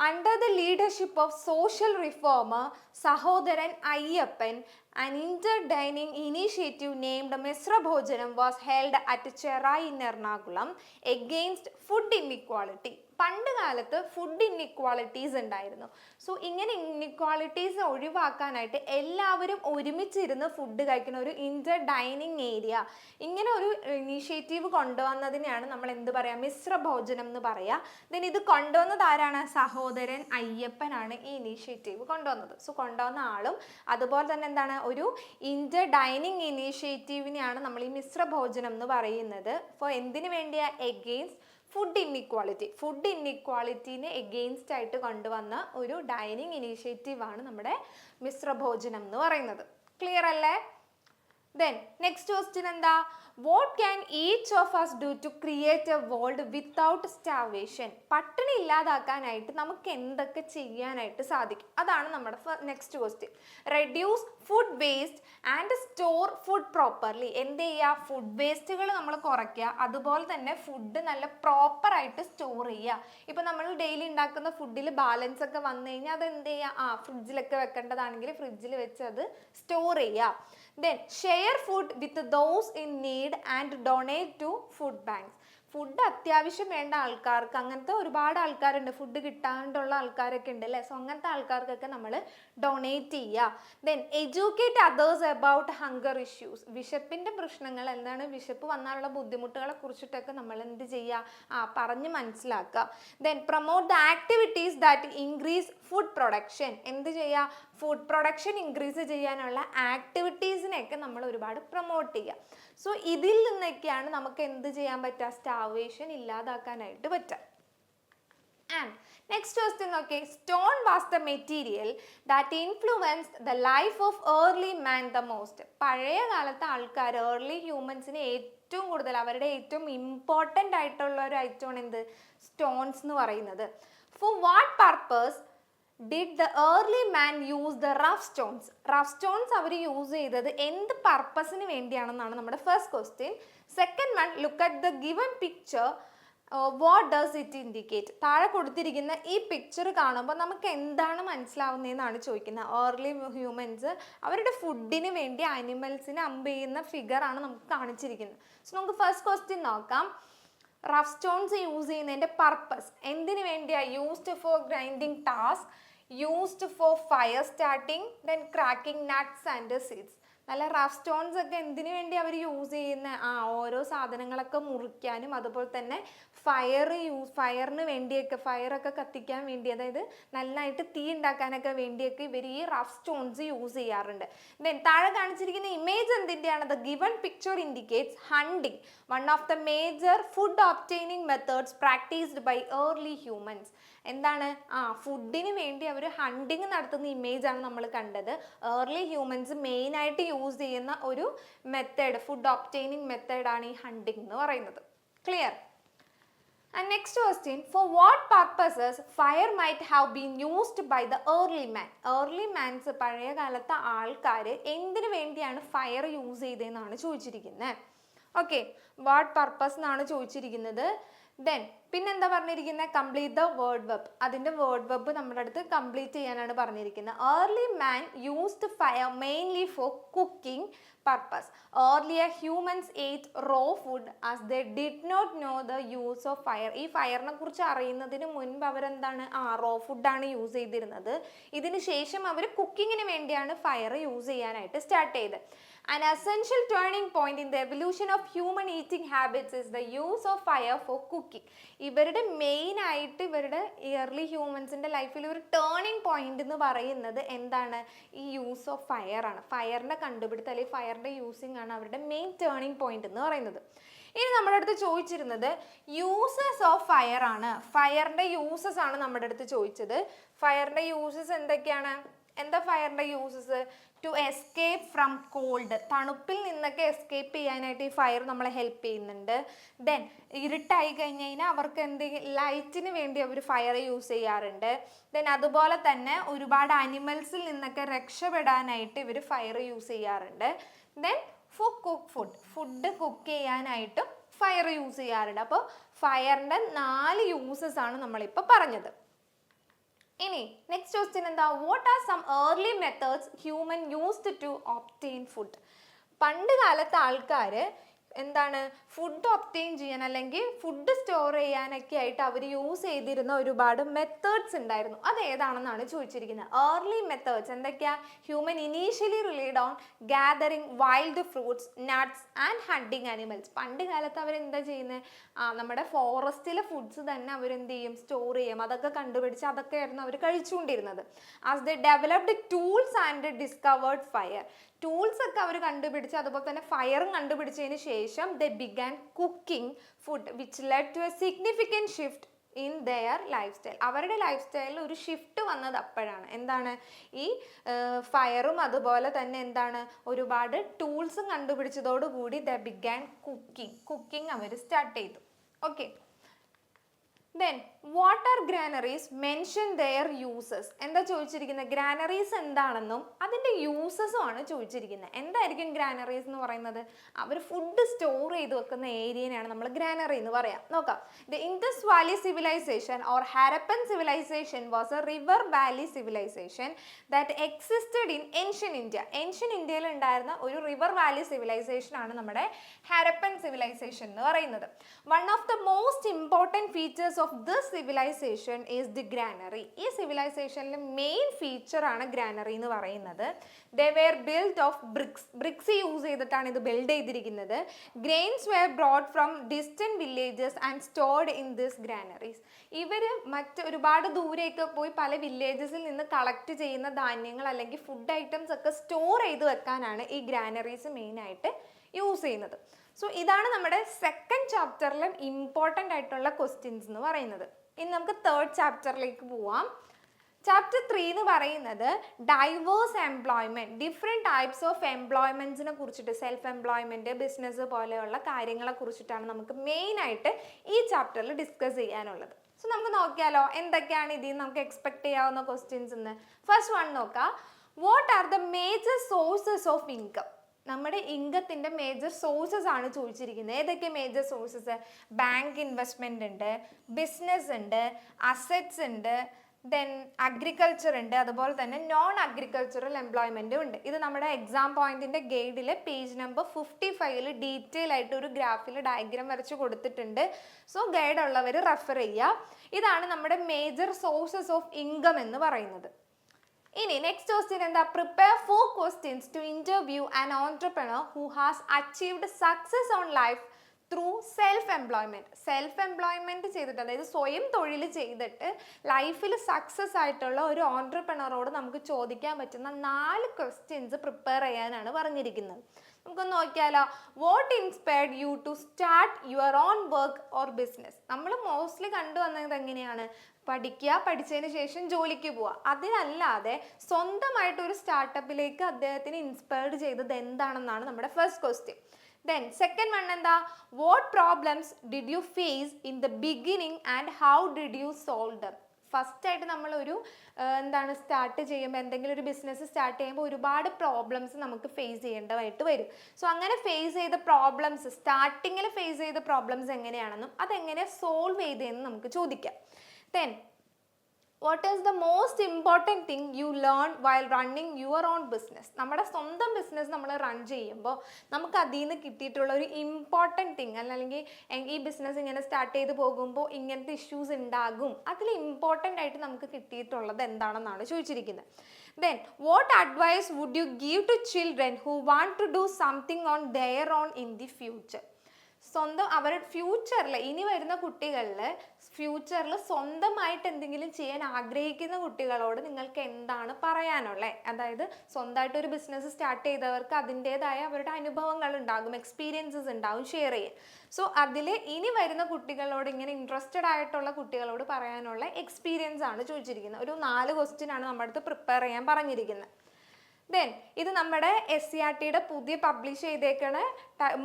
Under the leadership of social reformer Sahodaran Ayyappan, an inter-dining initiative named Misra Bhojanam was held at Cherai in Ernakulam against food inequality. പണ്ട് കാലത്ത് ഫുഡ് ഇൻഇക്വാളിറ്റീസ് ഉണ്ടായിരുന്നു. സോ ഇങ്ങനെ ഇൻഇക്വാളിറ്റീസ് ഒഴിവാക്കാനായിട്ട് എല്ലാവരും ഒരുമിച്ചിരുന്ന് ഫുഡ് കഴിക്കുന്ന ഒരു ഇന്റർ ഡൈനിങ് ഏരിയ, ഇങ്ങനെ ഒരു ഇനീഷ്യേറ്റീവ് കൊണ്ടുവന്നതിനെയാണ് നമ്മൾ എന്ത് പറയാ, മിശ്ര ഭോജനം എന്ന് പറയാ. ദെൻ ഇത് കൊണ്ടുവന്നത് ആരാണ്? സഹോദരൻ അയ്യപ്പനാണ് ഈ ഇനീഷ്യേറ്റീവ് കൊണ്ടുവന്നത്. സോ കൊണ്ടുവന്ന ആളും അതുപോലെ തന്നെ എന്താണ്, ഒരു ഇന്റർ ഡൈനിങ് ഇനീഷ്യേറ്റീവിനെയാണ് നമ്മൾ ഈ മിശ്ര ഭോജനം എന്ന് പറയുന്നത്. അപ്പോൾ എന്തിനു വേണ്ടിയാ? Against food inequality. ഫുഡ് ഇൻഇക്വാളിറ്റീനെ എഗെയിൻസ്റ്റ് ആയിട്ട് കൊണ്ടുവന്ന ഒരു ഡൈനിങ് ഇനീഷ്യേറ്റീവ് ആണ് നമ്മുടെ മിശ്ര ഭോജനം എന്ന് പറയുന്നത്. ക്ലിയർ അല്ലേ? Then next question എന്താ, what can each of us do to create a world without starvation? പട്ടിണി ഇല്ലാതാക്കാനായിട്ട് നമുക്ക് എന്തൊക്കെ ചെയ്യാനായിട്ട് സാധിക്കും? അതാണ് നമ്മുടെ next question. Reduce food waste and store food properly. എന്ത് ചെയ്യുക? ഫുഡ് വേസ്റ്റുകൾ നമ്മൾ കുറയ്ക്കുക, അതുപോലെ തന്നെ ഫുഡ് നല്ല പ്രോപ്പറായിട്ട് സ്റ്റോർ ചെയ്യുക. ഇപ്പം നമ്മൾ ഡെയിലി ഉണ്ടാക്കുന്ന ഫുഡിൽ ബാലൻസ് ഒക്കെ വന്നു കഴിഞ്ഞാൽ അത് എന്ത് ചെയ്യുക? ഫ്രിഡ്ജിലൊക്കെ വെക്കേണ്ടതാണെങ്കിൽ ഫ്രിഡ്ജിൽ വെച്ച് അത് സ്റ്റോർ ചെയ്യുക. Then share food with those in need and donate to food banks. Food അത്യാവശ്യം വേണ്ട ആൾക്കാർക്ക്, അങ്ങനത്തെ ഒരുപാട് ആൾക്കാരുണ്ട്, ഫുഡ് കിട്ടാണ്ടുള്ള ആൾക്കാരൊക്കെ ഉണ്ട് അല്ലേ. സോ അങ്ങനത്തെ ആൾക്കാർക്കൊക്കെ നമ്മൾ ഡൊണേറ്റ് ചെയ്യുക. Then educate others about hunger issues. വിശപ്പിൻ്റെ പ്രശ്നങ്ങൾ എന്താണ്, വിശപ്പ് വന്നാലുള്ള ബുദ്ധിമുട്ടുകളെ കുറിച്ചിട്ടൊക്കെ നമ്മൾ എന്ത് ചെയ്യുക? പറഞ്ഞ് മനസ്സിലാക്കുക. Then promote the activities that increase food production. എന്ത് ചെയ്യുക? ഫുഡ് പ്രൊഡക്ഷൻ ഇൻക്രീസ് ചെയ്യാനുള്ള ആക്ടിവിറ്റീസിനെയൊക്കെ നമ്മൾ ഒരുപാട് പ്രൊമോട്ട് ചെയ്യുക. സോ ഇതിൽ നിന്നൊക്കെയാണ് നമുക്ക് എന്ത് ചെയ്യാൻ പറ്റുക? സ്റ്റാർവേഷൻ ഇല്ലാതാക്കാനായിട്ട് പറ്റുക. ആൻഡ് നെക്സ്റ്റ് ക്വസ്റ്റ്യൻ നോക്കി, stone was the material that influenced the life of early man the most. പഴയ കാലത്തെ ആൾക്കാർ, ഏർലി ഹ്യൂമൻസിന് ഏറ്റവും കൂടുതൽ അവരുടെ ഏറ്റവും ഇമ്പോർട്ടൻ്റ് ആയിട്ടുള്ള ഒരു ഐറ്റമാണ് എന്ത്? സ്റ്റോൺസ് എന്ന് പറയുന്നത്. For what purpose did the early man use the rough stones? Rough stones അവർ യൂസ് ചെയ്തത് എന്ത് പർപ്പസിന് വേണ്ടിയാണെന്നാണ് നമ്മുടെ first question. Second one, look at the given picture, what does it indicate? താഴെ കൊടുത്തിരിക്കുന്ന ഈ പിക്ചർ കാണുമ്പോൾ നമുക്ക് എന്താണ് മനസ്സിലാവുന്നതെന്നാണ് ചോദിക്കുന്നത്. ഏർലി ഹ്യൂമൻസ് അവരുടെ ഫുഡിന് വേണ്ടി അനിമൽസിനെ അമ്പ് ചെയ്യുന്ന ഫിഗറാണ് നമുക്ക് കാണിച്ചിരിക്കുന്നത്. സോ നമുക്ക് ഫസ്റ്റ് ക്വസ്റ്റ്യൻ നോക്കാം. റഫ് സ്റ്റോൺസ് യൂസ് ചെയ്യുന്നതിൻ്റെ പർപ്പസ് എന്തിനു വേണ്ടിയാണ്? Used for grinding task, used for fire starting, then cracking nuts and seeds. നല്ല റഫ് സ്റ്റോൺസ് ഒക്കെ എന്തിനു വേണ്ടി അവർ യൂസ് ചെയ്യുന്ന? ഓരോ സാധനങ്ങളൊക്കെ മുറിക്കാനും അതുപോലെ തന്നെ ഫയറിന് വേണ്ടിയൊക്കെ, ഫയറൊക്കെ കത്തിക്കാൻ വേണ്ടി, അതായത് നന്നായിട്ട് തീ ഉണ്ടാക്കാനൊക്കെ വേണ്ടിയൊക്കെ ഇവർ ഈ റഫ് സ്റ്റോൺസ് യൂസ് ചെയ്യാറുണ്ട്. ദെൻ താഴെ കാണിച്ചിരിക്കുന്ന ഇമേജ് എന്തിൻ്റെയാണ്? The given picture indicates hunting, one of the major food obtaining methods practised by early humans. എന്താണ്? ഫുഡിന് വേണ്ടി അവർ ഹണ്ടിങ് നടത്തുന്ന ഇമേജാണ് നമ്മൾ കണ്ടത്. ഏർലി ഹ്യൂമൻസ് മെയിനായിട്ട് യൂസ് ചെയ്യുന്ന ഒരു മെത്തേഡ്, ഫുഡ് ഒബ്റ്റെയിനിങ് മെത്തേഡാണ് ഈ ഹണ്ടിങ് എന്ന് പറയുന്നത്. Clear? And next question, for what purposes fire might have been used by the early man? Early mans, പഴയ കാലത്തെ ആൾക്കാർ എന്തിനു വേണ്ടിയാണ് ഫയർ യൂസ് ചെയ്തതെന്നാണ് ചോദിച്ചിരിക്കുന്നത്. ഓക്കെ, വാട്ട് പർപ്പസ് എന്നാണ് ചോദിച്ചിരിക്കുന്നത്. ദെൻ പിന്നെന്താ പറഞ്ഞിരിക്കുന്നത്, കംപ്ലീറ്റ് ദ വേർഡ് വെബ്. അതിന്റെ വേർഡ് വെബ് നമ്മുടെ അടുത്ത് കംപ്ലീറ്റ് ചെയ്യാനാണ് പറഞ്ഞിരിക്കുന്നത്. Early man used fire mainly four cooking purpose. Earlier humans ate raw food as they did not know the use of fire. ഈ ഫയറിനെ കുറിച്ച് അറിയുന്നതിന് മുൻപ് അവരെന്താണ് റോ ഫുഡാണ് യൂസ് ചെയ്തിരുന്നത്. ഇതിന് ശേഷം അവർ കുക്കിങ്ങിന് വേണ്ടിയാണ് ഫയർ യൂസ് ചെയ്യാനായിട്ട് സ്റ്റാർട്ട് ചെയ്തത്. An essential turning point in the evolution of human eating habits is the use of fire for cooking. ഇവരുടെ മെയിൻ ആയിട്ട് ഇവരുടെ ഇയർലി ഹ്യൂമൻസിന്റെ ലൈഫിൽ ഒരു ടേണിംഗ് പോയിന്റ് എന്ന് പറയുന്നത് എന്താണ്, ഈ യൂസ് ഓഫ് ഫയർ ആണ്. ഫയറിന്റെ കണ്ടുപിടുത്തം അല്ലെങ്കിൽ ഫയറിന്റെ യൂസിങ് ആണ് അവരുടെ മെയിൻ ടേണിംഗ് പോയിന്റ് എന്ന് പറയുന്നത്. ഇനി നമ്മുടെ അടുത്ത് ചോദിച്ചിരുന്നത് യൂസസ് ഓഫ് ഫയർ ആണ്. ഫയറിന്റെ യൂസസ് ആണ് നമ്മുടെ അടുത്ത് ചോദിച്ചത്. ഫയറിന്റെ യൂസസ് എന്തൊക്കെയാണ്? എന്താ ഫയറിന്റെ uses? To escape from cold, തണുപ്പിൽ നിന്നൊക്കെ എസ്കേപ്പ് ചെയ്യാനായിട്ട് ഈ ഫയർ നമ്മളെ ഹെൽപ്പ് ചെയ്യുന്നുണ്ട്. ദെൻ ഇരുട്ടായി കഴിഞ്ഞ് കഴിഞ്ഞാൽ അവർക്ക് എന്തെങ്കിലും ലൈറ്റിന് വേണ്ടി അവർ ഫയർ യൂസ് ചെയ്യാറുണ്ട്. ദെൻ അതുപോലെ തന്നെ ഒരുപാട് അനിമൽസിൽ നിന്നൊക്കെ രക്ഷപ്പെടാനായിട്ട് ഇവർ ഫയർ യൂസ് ചെയ്യാറുണ്ട്. Then for cook food cook ചെയ്യാനായിട്ടും ഫയർ യൂസ് ചെയ്യാറുണ്ട്. അപ്പോൾ ഫയറിൻ്റെ 4 യൂസസ് ആണ് നമ്മളിപ്പോൾ പറഞ്ഞത്. ഇനി നെക്സ്റ്റ് ക്വസ്റ്റ്യൻ എന്താ, what are some early methods human used to obtain food? പണ്ട് കാലത്തെ ആൾക്കാർ എന്താണ് ഫുഡ് ഒബ്റ്റെയിൻ ചെയ്യാൻ അല്ലെങ്കിൽ ഫുഡ് സ്റ്റോർ ചെയ്യാനൊക്കെ ആയിട്ട് അവർ യൂസ് ചെയ്തിരുന്ന ഒരുപാട് മെത്തേഡ്സ് ഉണ്ടായിരുന്നു. അത് ഏതാണെന്നാണ് ചോദിച്ചിരിക്കുന്നത്. ഏർലി മെത്തേഡ്സ് എന്തൊക്കെയാ? Human initially relied on gathering wild fruits, nuts and hunting animals. പണ്ട് കാലത്ത് അവരെന്താ ചെയ്യുന്നത്, നമ്മുടെ ഫോറസ്റ്റിലെ ഫുഡ്സ് തന്നെ അവരെന്ത് ചെയ്യും, സ്റ്റോർ ചെയ്യും. അതൊക്കെ കണ്ടുപിടിച്ച് അതൊക്കെയായിരുന്നു അവർ കഴിച്ചുകൊണ്ടിരുന്നത്. As they developed tools and discovered fire, tools ഒക്കെ അവർ കണ്ടുപിടിച്ച് അതുപോലെ തന്നെ ഫയറും കണ്ടുപിടിച്ചതിന് ശേഷം they began cooking food which led to a significant shift in their life style. അവരുടെ ലൈഫ് സ്റ്റൈലിൽ ഒരു ഷിഫ്റ്റ് വന്നത് അപ്പോഴാണ്. എന്താണ്, ഈ ഫയറും അതുപോലെ തന്നെ എന്താണ് ഒരുപാട് ടൂൾസും കണ്ടുപിടിച്ചതോടുകൂടി ദേ ബിഗാൻ കുക്കിംഗ് അവർ സ്റ്റാർട്ട് ചെയ്തു. Okay, then what are granaries, mention their uses. എന്താ ചോദിച്ചിരിക്കുന്നത്, ഗ്രാനറീസ് എന്താണെന്നും അതിൻ്റെ യൂസസും ആണ് ചോദിച്ചിരിക്കുന്നത്. എന്തായിരിക്കും ഗ്രാനറീസ് എന്ന് പറയുന്നത്? അവർ ഫുഡ് സ്റ്റോർ ചെയ്ത് വെക്കുന്ന ഏരിയയാണ് നമ്മൾ ഗ്രാനറി എന്ന് പറയാം. നോക്കാം, the Indus valley civilisation or Harappan civilisation was a river valley civilisation that existed in ancient India. Ancient ഇന്ത്യയിൽ ഉണ്ടായിരുന്ന ഒരു റിവർ വാലി സിവിലൈസേഷൻ ആണ് നമ്മുടെ ഹാരപ്പൻ സിവിലൈസേഷൻ എന്ന് പറയുന്നത്. One of the most important features of this civilization is the granary. ഈ സിവിലൈസേഷനിലെ മെയിൻ ഫീച്ചർ ആണ് ഗ്രാനറി എന്ന് പറയുന്നത്. They were built of bricks use ചെയ്തിട്ടാണ് ഇത് ബിൽഡ് ചെയ്തിരിക്കുന്നത്. Grains were brought from distant villages and stored in these granaries. ഇവർ ഒരുപാട് ദൂരെയൊക്കെ പോയി പല വില്ലേജസിൽ നിന്ന് കളക്ട് ചെയ്യുന്ന ധാന്യങ്ങൾ അല്ലെങ്കിൽ ഫുഡ് ഐറ്റംസ് ഒക്കെ സ്റ്റോർ ചെയ്ത് വെക്കാനാണ് ഈ ഗ്രാനറീസ് മെയിനായിട്ട് യൂസ് ചെയ്യുന്നത്. സോ ഇതാണ് നമ്മുടെ സെക്കൻഡ് ചാപ്റ്ററിലെ ഇമ്പോർട്ടൻ്റ് ആയിട്ടുള്ള ക്വസ്റ്റ്യൻസ് എന്ന് പറയുന്നത്. ഇനി നമുക്ക് തേർഡ് ചാപ്റ്ററിലേക്ക് പോവാം. ചാപ്റ്റർ 3 എന്ന് പറയുന്നത് diverse employment, different types of എംപ്ലോയ്മെൻറ്റ്സിനെ കുറിച്ചിട്ട്, സെൽഫ് എംപ്ലോയ്മെൻറ്റ്, ബിസിനസ് പോലെയുള്ള കാര്യങ്ങളെ കുറിച്ചിട്ടാണ് നമുക്ക് മെയിനായിട്ട് ഈ ചാപ്റ്ററിൽ ഡിസ്കസ് ചെയ്യാനുള്ളത്. സോ നമുക്ക് നോക്കിയാലോ എന്തൊക്കെയാണ് ഇതിൽ നമുക്ക് എക്സ്പെക്ട് ചെയ്യാവുന്ന ക്വസ്റ്റ്യൻസ് എന്ന്. ഫസ്റ്റ് വൺ നോക്കാം, what are the major sources of income? നമ്മുടെ ഇൻകത്തിൻ്റെ മേജർ സോഴ്സസ് ആണ് ചോദിച്ചിരിക്കുന്നത്. ഏതൊക്കെ മേജർ സോഴ്സസ്? ബാങ്ക് ഇൻവെസ്റ്റ്മെൻ്റ് ഉണ്ട്, ബിസിനസ് ഉണ്ട്, അസറ്റ്സ് ഉണ്ട്, ദെൻ അഗ്രികൾച്ചർ ഉണ്ട്, അതുപോലെ തന്നെ നോൺ അഗ്രികൾച്ചറൽ എംപ്ലോയ്മെൻറ്റും ഉണ്ട്. ഇത് നമ്മുടെ എക്സാം പോയിന്റിൻ്റെ ഗൈഡിലെ പേജ് നമ്പർ 55 ഡീറ്റെയിൽ ആയിട്ട് ഒരു ഗ്രാഫിൽ ഡയഗ്രാം വരച്ച് കൊടുത്തിട്ടുണ്ട്. സോ ഗൈഡ് ഉള്ളവർ റെഫർ ചെയ്യുക. ഇതാണ് നമ്മുടെ മേജർ സോഴ്സസ് ഓഫ് ഇൻകം എന്ന് പറയുന്നത്. ഇനി നെക്സ്റ്റ് ക്വസ്റ്റ്യൻ എന്താ, prepare 4 questions to interview an entrepreneur who has achieved success on life through self-employment. Self employment ചെയ്തിട്ട്, അതായത് സ്വയം തൊഴിൽ ചെയ്തിട്ട് ലൈഫിൽ സക്സസ് ആയിട്ടുള്ള ഒരു ഓൺട്രപ്രണറോട് നമുക്ക് ചോദിക്കാൻ പറ്റുന്ന 4 questions പ്രിപ്പയർ ചെയ്യാനാണ് പറഞ്ഞിരിക്കുന്നത്. നമുക്കൊന്ന് നോക്കിയാലോ. What inspired you to start your own work or business? നമ്മൾ മോസ്റ്റ്ലി കണ്ടുവന്നത് എങ്ങനെയാണ്, പഠിക്കുക, പഠിച്ചതിന് ശേഷം ജോലിക്ക് പോവുക. അതിനല്ലാതെ സ്വന്തമായിട്ട് ഒരു സ്റ്റാർട്ടപ്പിലേക്ക് അദ്ദേഹത്തിന് ഇൻസ്പയർഡ് ചെയ്തത് എന്താണെന്നാണ് നമ്മുടെ first question. Then second one എന്താ, what problems did you face in the beginning and how did you solve them? First ആയിട്ട് നമ്മളൊരു എന്താണ് സ്റ്റാർട്ട് ചെയ്യുമ്പോൾ, എന്തെങ്കിലും ഒരു ബിസിനസ് സ്റ്റാർട്ട് ചെയ്യുമ്പോൾ ഒരുപാട് പ്രോബ്ലംസ് നമുക്ക് ഫേസ് ചെയ്യേണ്ടതായിട്ട് വരും. സോ അങ്ങനെ ഫേസ് ചെയ്ത പ്രോബ്ലംസ്, സ്റ്റാർട്ടിങ്ങിൽ ഫേസ് ചെയ്ത പ്രോബ്ലംസ് എങ്ങനെയാണെന്നും അതെങ്ങനെ സോൾവ് ചെയ്തതെന്ന് നമുക്ക് ചോദിക്കാം. Then what is the most important thing you learn while running your own business? നമ്മുടെ സ്വന്തം ബിസിനസ് നമ്മൾ റൺ ചെയ്യുമ്പോൾ നമുക്ക് അതിൽ നിന്ന് കിട്ടിയിട്ടുള്ള ഒരു ഇമ്പോർട്ടൻറ്റ് തിങ്, അല്ലെങ്കിൽ ഈ ബിസിനസ് ഇങ്ങനെ സ്റ്റാർട്ട് ചെയ്ത് പോകുമ്പോൾ ഇങ്ങനത്തെ ഇഷ്യൂസ് ഉണ്ടാകും, അതിൽ ഇമ്പോർട്ടൻ്റ് ആയിട്ട് നമുക്ക് കിട്ടിയിട്ടുള്ളത് എന്താണെന്നാണ് ചോദിച്ചിരിക്കുന്നത്. Then what advice would you give to children who want to do something on their own in the future? സ്വന്തം അവരുടെ ഫ്യൂച്ചറിൽ, ഇനി വരുന്ന കുട്ടികളിൽ ഫ്യൂച്ചറിൽ സ്വന്തമായിട്ട് എന്തെങ്കിലും ചെയ്യാൻ ആഗ്രഹിക്കുന്ന കുട്ടികളോട് നിങ്ങൾക്ക് എന്താണ് പറയാനുള്ളത്? അതായത് സ്വന്തമായിട്ട് ഒരു ബിസിനസ് സ്റ്റാർട്ട് ചെയ്തവർക്ക് അതിൻ്റെതായ അവരുടെ അനുഭവങ്ങൾ ഉണ്ടാകും, എക്സ്പീരിയൻസസ് ഉണ്ടാകും ഷെയർ ചെയ്യാൻ. സോ അതിൽ ഇനി വരുന്ന കുട്ടികളോട്, ഇങ്ങനെ ഇൻട്രസ്റ്റഡ് ആയിട്ടുള്ള കുട്ടികളോട് പറയാനുള്ള എക്സ്പീരിയൻസ് ആണ് ചോദിച്ചിരിക്കുന്നത്. ഒരു 4 ക്വസ്റ്റ്യൻ ആണ് നമ്മുടെ അടുത്ത് പ്രിപ്പയർ ചെയ്യാൻ പറഞ്ഞിരിക്കുന്നത്. ദെൻ ഇത് നമ്മുടെ SCERTയുടെ പുതിയ പബ്ലിഷ് ചെയ്തേക്കണ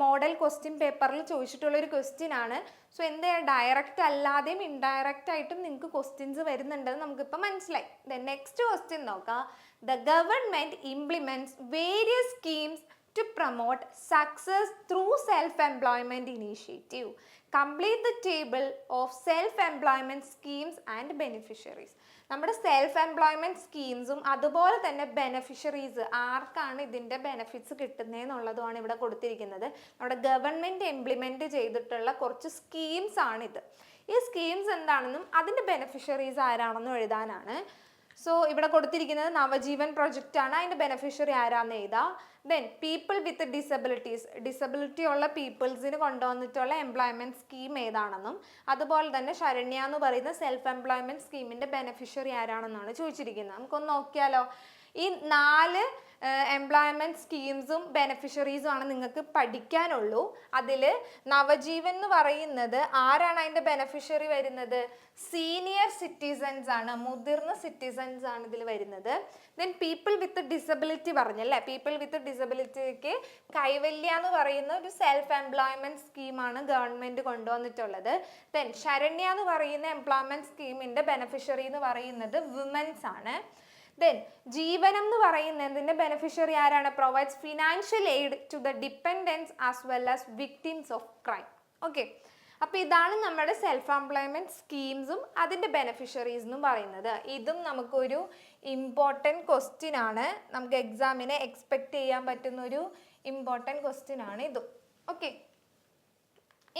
മോഡൽ ക്വസ്റ്റ്യൻ പേപ്പറിൽ ചോദിച്ചിട്ടുള്ളൊരു ക്വസ്റ്റ്യൻ ആണ്. സോ എന്താ, ഡയറക്റ്റ് അല്ലാതെയും ഇൻഡയറക്റ്റ് ആയിട്ടും നിങ്ങൾക്ക് ക്വസ്റ്റ്യൻസ് വരുന്നുണ്ടെന്ന് നമുക്കിപ്പോൾ മനസ്സിലായി. ദെൻ നെക്സ്റ്റ് ക്വസ്റ്റ്യൻ നോക്കാം. The government implements various schemes to promote success through self-employment initiative. Complete the table of self-employment schemes and beneficiaries. നമ്മുടെ സെൽഫ് എംപ്ലോയ്മെൻറ്റ് സ്കീംസും അതുപോലെ തന്നെ ബെനഫിഷ്യറീസ്, ആർക്കാണ് ഇതിൻ്റെ ബെനിഫിറ്റ്സ് കിട്ടുന്നതെന്നുള്ളതുമാണ് ഇവിടെ കൊടുത്തിരിക്കുന്നത്. നമ്മുടെ ഗവൺമെൻറ് ഇംപ്ലിമെൻറ്റ് ചെയ്തിട്ടുള്ള കുറച്ച് സ്കീംസ് ആണിത്. ഈ സ്കീംസ് എന്താണെന്നും അതിൻ്റെ ബെനഫിഷ്യറീസ് ആരാണെന്നും എഴുതാനാണ്. സോ ഇവിടെ കൊടുത്തിരിക്കുന്നത് നവജീവൻ പ്രൊജക്റ്റ് ആണ്, അതിൻ്റെ ബെനഫിഷ്യറി ആരാന്ന് എഴുതാം. Then people with disabilities, disability ഉള്ള പീപ്പിൾസിന് കൊണ്ടുവന്നിട്ടുള്ള എംപ്ലോയ്മെൻറ്റ് സ്കീം ഏതാണെന്നും അതുപോലെ തന്നെ ശരണ്യ എന്ന് പറയുന്ന സെൽഫ് എംപ്ലോയ്മെൻറ്റ് സ്കീമിൻ്റെ ബെനഫിഷ്യറി ആരാണെന്നാണ് ചോദിച്ചിരിക്കുന്നത്. നമുക്കൊന്ന് നോക്കിയാലോ. ഈ 4 എംപ്ലോയ്മെൻറ്റ് സ്കീംസും ബെനഫിഷ്യറീസും ആണ് നിങ്ങൾക്ക് പഠിക്കാനുള്ളൂ. അതിൽ നവജീവൻ എന്ന് പറയുന്നത് ആരാണ് അതിൻ്റെ ബെനഫിഷ്യറി വരുന്നത്? സീനിയർ സിറ്റിസൺസ് ആണ്, മുതിർന്ന സിറ്റിസൺസ് ആണ് ഇതിൽ വരുന്നത്. ദെൻ പീപ്പിൾ വിത്ത് ഡിസബിലിറ്റി പറഞ്ഞല്ലേ, പീപ്പിൾ വിത്ത് ഡിസബിലിറ്റിക്ക് കൈവല്യ എന്ന് പറയുന്ന ഒരു സെൽഫ് എംപ്ലോയ്മെൻറ്റ് സ്കീമാണ് ഗവൺമെൻറ് കൊണ്ടുവന്നിട്ടുള്ളത്. ദെൻ ശരണ്യ എന്ന് പറയുന്ന എംപ്ലോയ്മെൻറ്റ് സ്കീമിൻ്റെ ബെനഫിഷ്യറി എന്ന് പറയുന്നത് വിമൻസ് ആണ്. ദെൻ ജീവനം എന്ന് പറയുന്നതിൻ്റെ ബെനഫിഷ്യറി ആരാണ്? Provides financial aid to the dependants as well as victims of crime. Okay, അപ്പോൾ ഇതാണ് നമ്മുടെ സെൽഫ് എംപ്ലോയ്മെൻറ്റ് സ്കീംസും അതിൻ്റെ ബെനഫിഷ്യറീസ് എന്നും പറയുന്നത്. ഇതും നമുക്കൊരു ഇമ്പോർട്ടൻറ്റ് ക്വസ്റ്റ്യൻ ആണ്, നമുക്ക് എക്സാമിനെ എക്സ്പെക്റ്റ് ചെയ്യാൻ പറ്റുന്ന ഒരു ഇമ്പോർട്ടൻറ്റ് ക്വസ്റ്റ്യൻ ആണ് ഇതും. ഓക്കെ,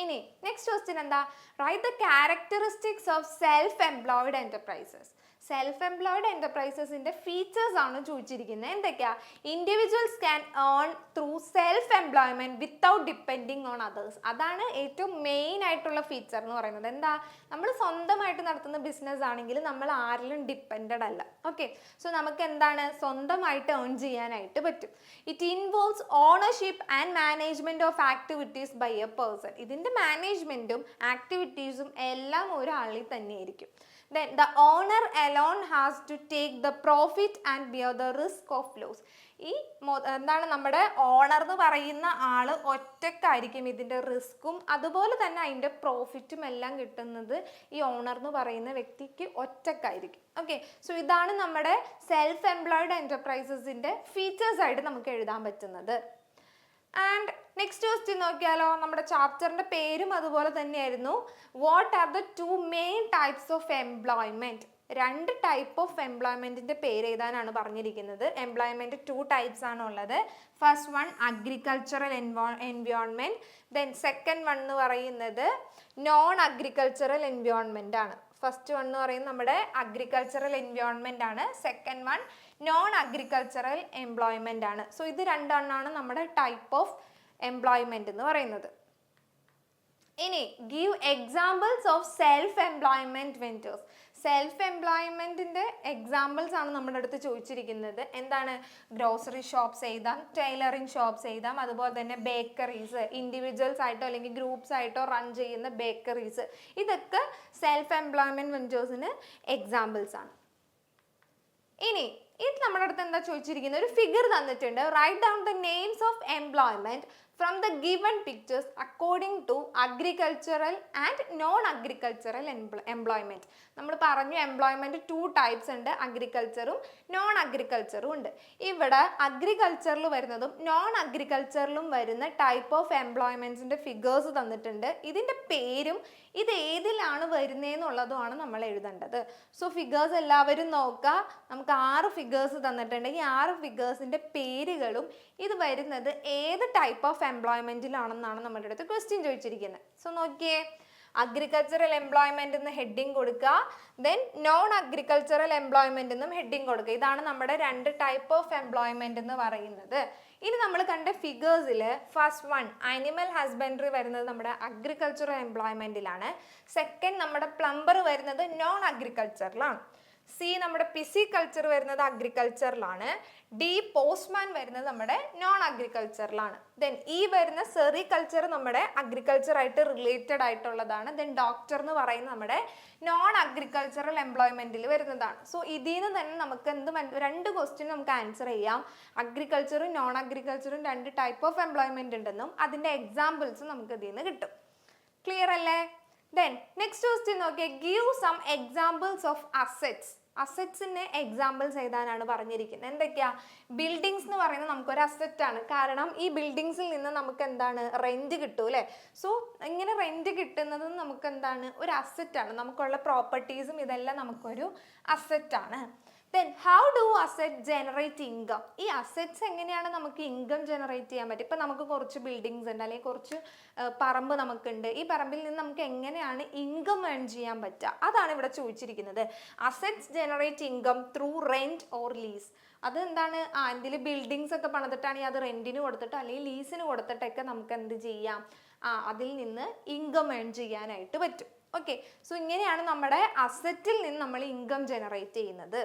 ഇനി നെക്സ്റ്റ് ക്വസ്റ്റ്യൻ എന്താ? Right the characteristics of self employed enterprises. Self employed എൻ്റർപ്രൈസസിൻ്റെ ഫീച്ചേഴ്സ് ആണ് ചോദിച്ചിരിക്കുന്നത്. എന്തൊക്കെയാ? Individuals can earn through self employment without depending on others. അതാണ് ഏറ്റവും മെയിൻ ആയിട്ടുള്ള ഫീച്ചർ എന്ന് പറയുന്നത്. എന്താ? നമ്മൾ സ്വന്തമായിട്ട് നടത്തുന്ന ബിസിനസ് ആണെങ്കിൽ നമ്മൾ ആരിലും ഡിപ്പെൻഡഡ് അല്ല. ഓക്കെ, സോ നമുക്ക് എന്താണ്, സ്വന്തമായിട്ട് ഏൺ ചെയ്യാനായിട്ട് പറ്റും. It involves ownership and management of activities by a person. ഇതിൻ്റെ മാനേജ്മെൻറ്റും ആക്ടിവിറ്റീസും എല്ലാം ഒരാളിൽ തന്നെയായിരിക്കും. Then the owner alone has to take the profit and bear the risk of loss. ഈ എന്താണ്, നമ്മുടെ ഓണർ എന്ന് പറയുന്ന ആൾ ഒറ്റക്കായിരിക്കും ഇതിൻ്റെ റിസ്ക്കും അതുപോലെ തന്നെ അതിൻ്റെ പ്രോഫിറ്റും എല്ലാം കിട്ടുന്നത് ഈ ഓണർ എന്ന് പറയുന്ന വ്യക്തിക്ക് ഒറ്റക്കായിരിക്കും. ഓക്കെ, സോ ഇതാണ് നമ്മുടെ സെൽഫ് എംപ്ലോയിഡ് എൻ്റർപ്രൈസസിൻ്റെ ഫീച്ചേഴ്സ് ആയിട്ട് നമുക്ക് എഴുതാൻ പറ്റുന്നത്. ആൻഡ് നെക്സ്റ്റ് ക്വസ്റ്റ്യൻ നോക്കിയാലോ. നമ്മുടെ ചാപ്റ്ററിൻ്റെ പേരും അതുപോലെ തന്നെയായിരുന്നു. What are the 2 main types of employment? 2 type of എംപ്ലോയ്മെൻറ്റിൻ്റെ പേര് എഴുതാനാണ് പറഞ്ഞിരിക്കുന്നത്. എംപ്ലോയ്മെൻറ്റ് 2 ടൈപ്സ് ആണുള്ളത്. First one agricultural environment. Then second one എന്ന് പറയുന്നത് നോൺ അഗ്രികൾച്ചറൽ എൻവയോൺമെൻറ്റ് ആണ്. ഫസ്റ്റ് വൺ എന്ന് പറയുന്നത് നമ്മുടെ അഗ്രികൾച്ചറൽ എൻവയോൺമെൻറ്റ് ആണ്. Second one non agricultural employment ആണ്. സോ ഇത് രണ്ടെണ്ണമാണ് നമ്മുടെ ടൈപ്പ് ഓഫ് എംപ്ലോയ്മെൻറ്റ് എന്ന് പറയുന്നത്. ഇനി give examples of self employment ventures. Self എംപ്ലോയ്മെൻറ്റിൻ്റെ എക്സാമ്പിൾസ് ആണ് നമ്മുടെ അടുത്ത് ചോദിച്ചിരിക്കുന്നത്. എന്താണ്? ഗ്രോസറി ഷോപ്സ് എഴുതാം, ടൈലറിങ് ഷോപ്സ് എഴുതാം, അതുപോലെ തന്നെ ബേക്കറീസ്, ഇൻഡിവിജ്വൽസ് ആയിട്ടോ അല്ലെങ്കിൽ ഗ്രൂപ്പ്സ് ആയിട്ടോ റൺ ചെയ്യുന്ന ബേക്കറീസ്, ഇതൊക്കെ സെൽഫ് എംപ്ലോയ്മെൻറ്റ് വെഞ്ചേഴ്സിന് എക്സാമ്പിൾസ് ആണ്. ഇനി ഇത് നമ്മുടെ അടുത്ത് എന്താ ചോദിച്ചിരിക്കുന്നത്? ഒരു ഫിഗർ തന്നിട്ടുണ്ട്. Write down the names of employment from the given pictures according to agricultural and non-agricultural employment. നമ്മൾ പറഞ്ഞു എംപ്ലോയ്മെന്റ് 2 ടൈപ്സ് ഉണ്ട്, അഗ്രികൾച്ചറും നോൺ അഗ്രികൾച്ചറും ഉണ്ട്. ഇവിടെ അഗ്രികൾച്ചറിൽ വരുന്നതും നോൺ അഗ്രികൾച്ചറിലും വരുന്ന ടൈപ്പ് ഓഫ് എംപ്ലോയ്മെന്റ്സിന്റെ ഫിഗേഴ്സ് തന്നിട്ടുണ്ട്. ഇതിന്റെ പേരും ഇത് ഏതിലാണ് വരുന്നതെന്നുള്ളതുമാണ് നമ്മൾ എഴുതേണ്ടത്. സോ ഫിഗേഴ്സ് എല്ലാവരും നോക്കുക. നമുക്ക് 6 ഫിഗേഴ്സ് തന്നിട്ടുണ്ട്. ഈ 6 ഫിഗേഴ്സിന്റെ പേരുകളും ഇത് വരുന്നത് ഏത് ടൈപ്പ് ഓഫ് എംപ്ലോയ്മെന്റിലാണെന്നാണ് നമ്മുടെ അടുത്ത് ക്വസ്റ്റ്യൻ ചോദിച്ചിരിക്കുന്നത്. സോ നോക്കിയേ, അഗ്രികൾച്ചറൽ എംപ്ലോയ്മെന്റ് എന്ന് ഹെഡിങ് കൊടുക്കുക, ദെൻ നോൺ അഗ്രികൾച്ചറൽ എംപ്ലോയ്മെന്റ് എന്നും ഹെഡിങ് കൊടുക്കുക. ഇതാണ് നമ്മുടെ 2 ടൈപ്പ് ഓഫ് എംപ്ലോയ്മെന്റ് എന്ന് പറയുന്നത്. ഇനി നമ്മൾ കണ്ട ഫിഗേഴ്സിൽ ഫസ്റ്റ് വൺ അനിമൽ ഹസ്ബൻഡറി വരുന്നത് നമ്മുടെ അഗ്രികൾച്ചറൽ എംപ്ലോയ്മെന്റിലാണ്. സെക്കൻഡ് നമ്മുടെ പ്ലംബർ വരുന്നത് നോൺ അഗ്രികൾച്ചറിലാണ്. സി നമ്മുടെ പിസിക്കൾച്ചർ വരുന്നത് അഗ്രികൾച്ചറിലാണ്. ഡി പോസ്റ്റ്മാൻ വരുന്നത് നമ്മുടെ നോൺ അഗ്രികൾച്ചറിലാണ്. ദെൻ ഈ വരുന്ന സെറികൾച്ചർ നമ്മുടെ അഗ്രികൾച്ചർ ആയിട്ട് റിലേറ്റഡ് ആയിട്ടുള്ളതാണ്. ദെൻ ഡോക്ടർ എന്ന് പറയുന്നത് നമ്മുടെ നോൺ അഗ്രികൾച്ചറൽ എംപ്ലോയ്മെന്റിൽ വരുന്നതാണ്. സോ ഇതിൽ നിന്ന് തന്നെ നമുക്ക് 2 ക്വസ്റ്റ്യൻ നമുക്ക് ആൻസർ ചെയ്യാം. അഗ്രികൾച്ചറും നോൺ അഗ്രികൾച്ചറും 2 ടൈപ്പ് ഓഫ് എംപ്ലോയ്മെന്റ് ഉണ്ടെന്നും അതിന്റെ എക്സാമ്പിൾസ് നമുക്ക് ഇതിൽ നിന്ന് കിട്ടും. ക്ലിയർ അല്ലേ? Then next question നോക്കിയേ, give some examples of assets. അസറ്റ്സിന് എക്സാമ്പിൾസ് എഴുതാനാണ് പറഞ്ഞിരിക്കുന്നത്. എന്തൊക്കെയാ? ബിൽഡിങ്സ് എന്ന് പറയുന്നത് നമുക്കൊരു അസറ്റ് ആണ്. കാരണം ഈ ബിൽഡിങ്സിൽ നിന്ന് നമുക്ക് എന്താണ്, റെന്റ് കിട്ടും അല്ലേ? സോ ഇങ്ങനെ റെന്റ് കിട്ടുന്നത് നമുക്ക് എന്താണ്, ഒരു അസറ്റ് ആണ്. നമുക്കുള്ള പ്രോപ്പർട്ടീസും ഇതെല്ലാം നമുക്കൊരു അസറ്റ് ആണ്. Then how do assets generate income? ഈ അസറ്റ്സ് എങ്ങനെയാണ് നമുക്ക് ഇൻകം ജനറേറ്റ് ചെയ്യാൻ പറ്റും? ഇപ്പം നമുക്ക് കുറച്ച് ബിൽഡിങ്സ് ഉണ്ട്, അല്ലെങ്കിൽ കുറച്ച് പറമ്പ് നമുക്കുണ്ട്. ഈ പറമ്പിൽ നിന്ന് നമുക്ക് എങ്ങനെയാണ് ഇൻകം ഏൺ ചെയ്യാൻ പറ്റുക? അതാണ് ഇവിടെ ചോദിച്ചിരിക്കുന്നത്. Assets generate income through rent or lease. അത് എന്താണ്, എന്തെങ്കിലും ബിൽഡിങ്സ് ഒക്കെ പണിതിട്ടാണെങ്കിൽ അത് റെന്റിന് കൊടുത്തിട്ടോ അല്ലെങ്കിൽ ലീസിന് കൊടുത്തിട്ടൊക്കെ നമുക്ക് എന്ത് ചെയ്യാം, അതിൽ നിന്ന് ഇൻകം ഏൺ ചെയ്യാനായിട്ട് പറ്റും. ഓക്കെ, സോ ഇങ്ങനെയാണ് നമ്മുടെ അസറ്റിൽ നിന്ന് നമ്മൾ ഇൻകം ജനറേറ്റ് ചെയ്യുന്നത്.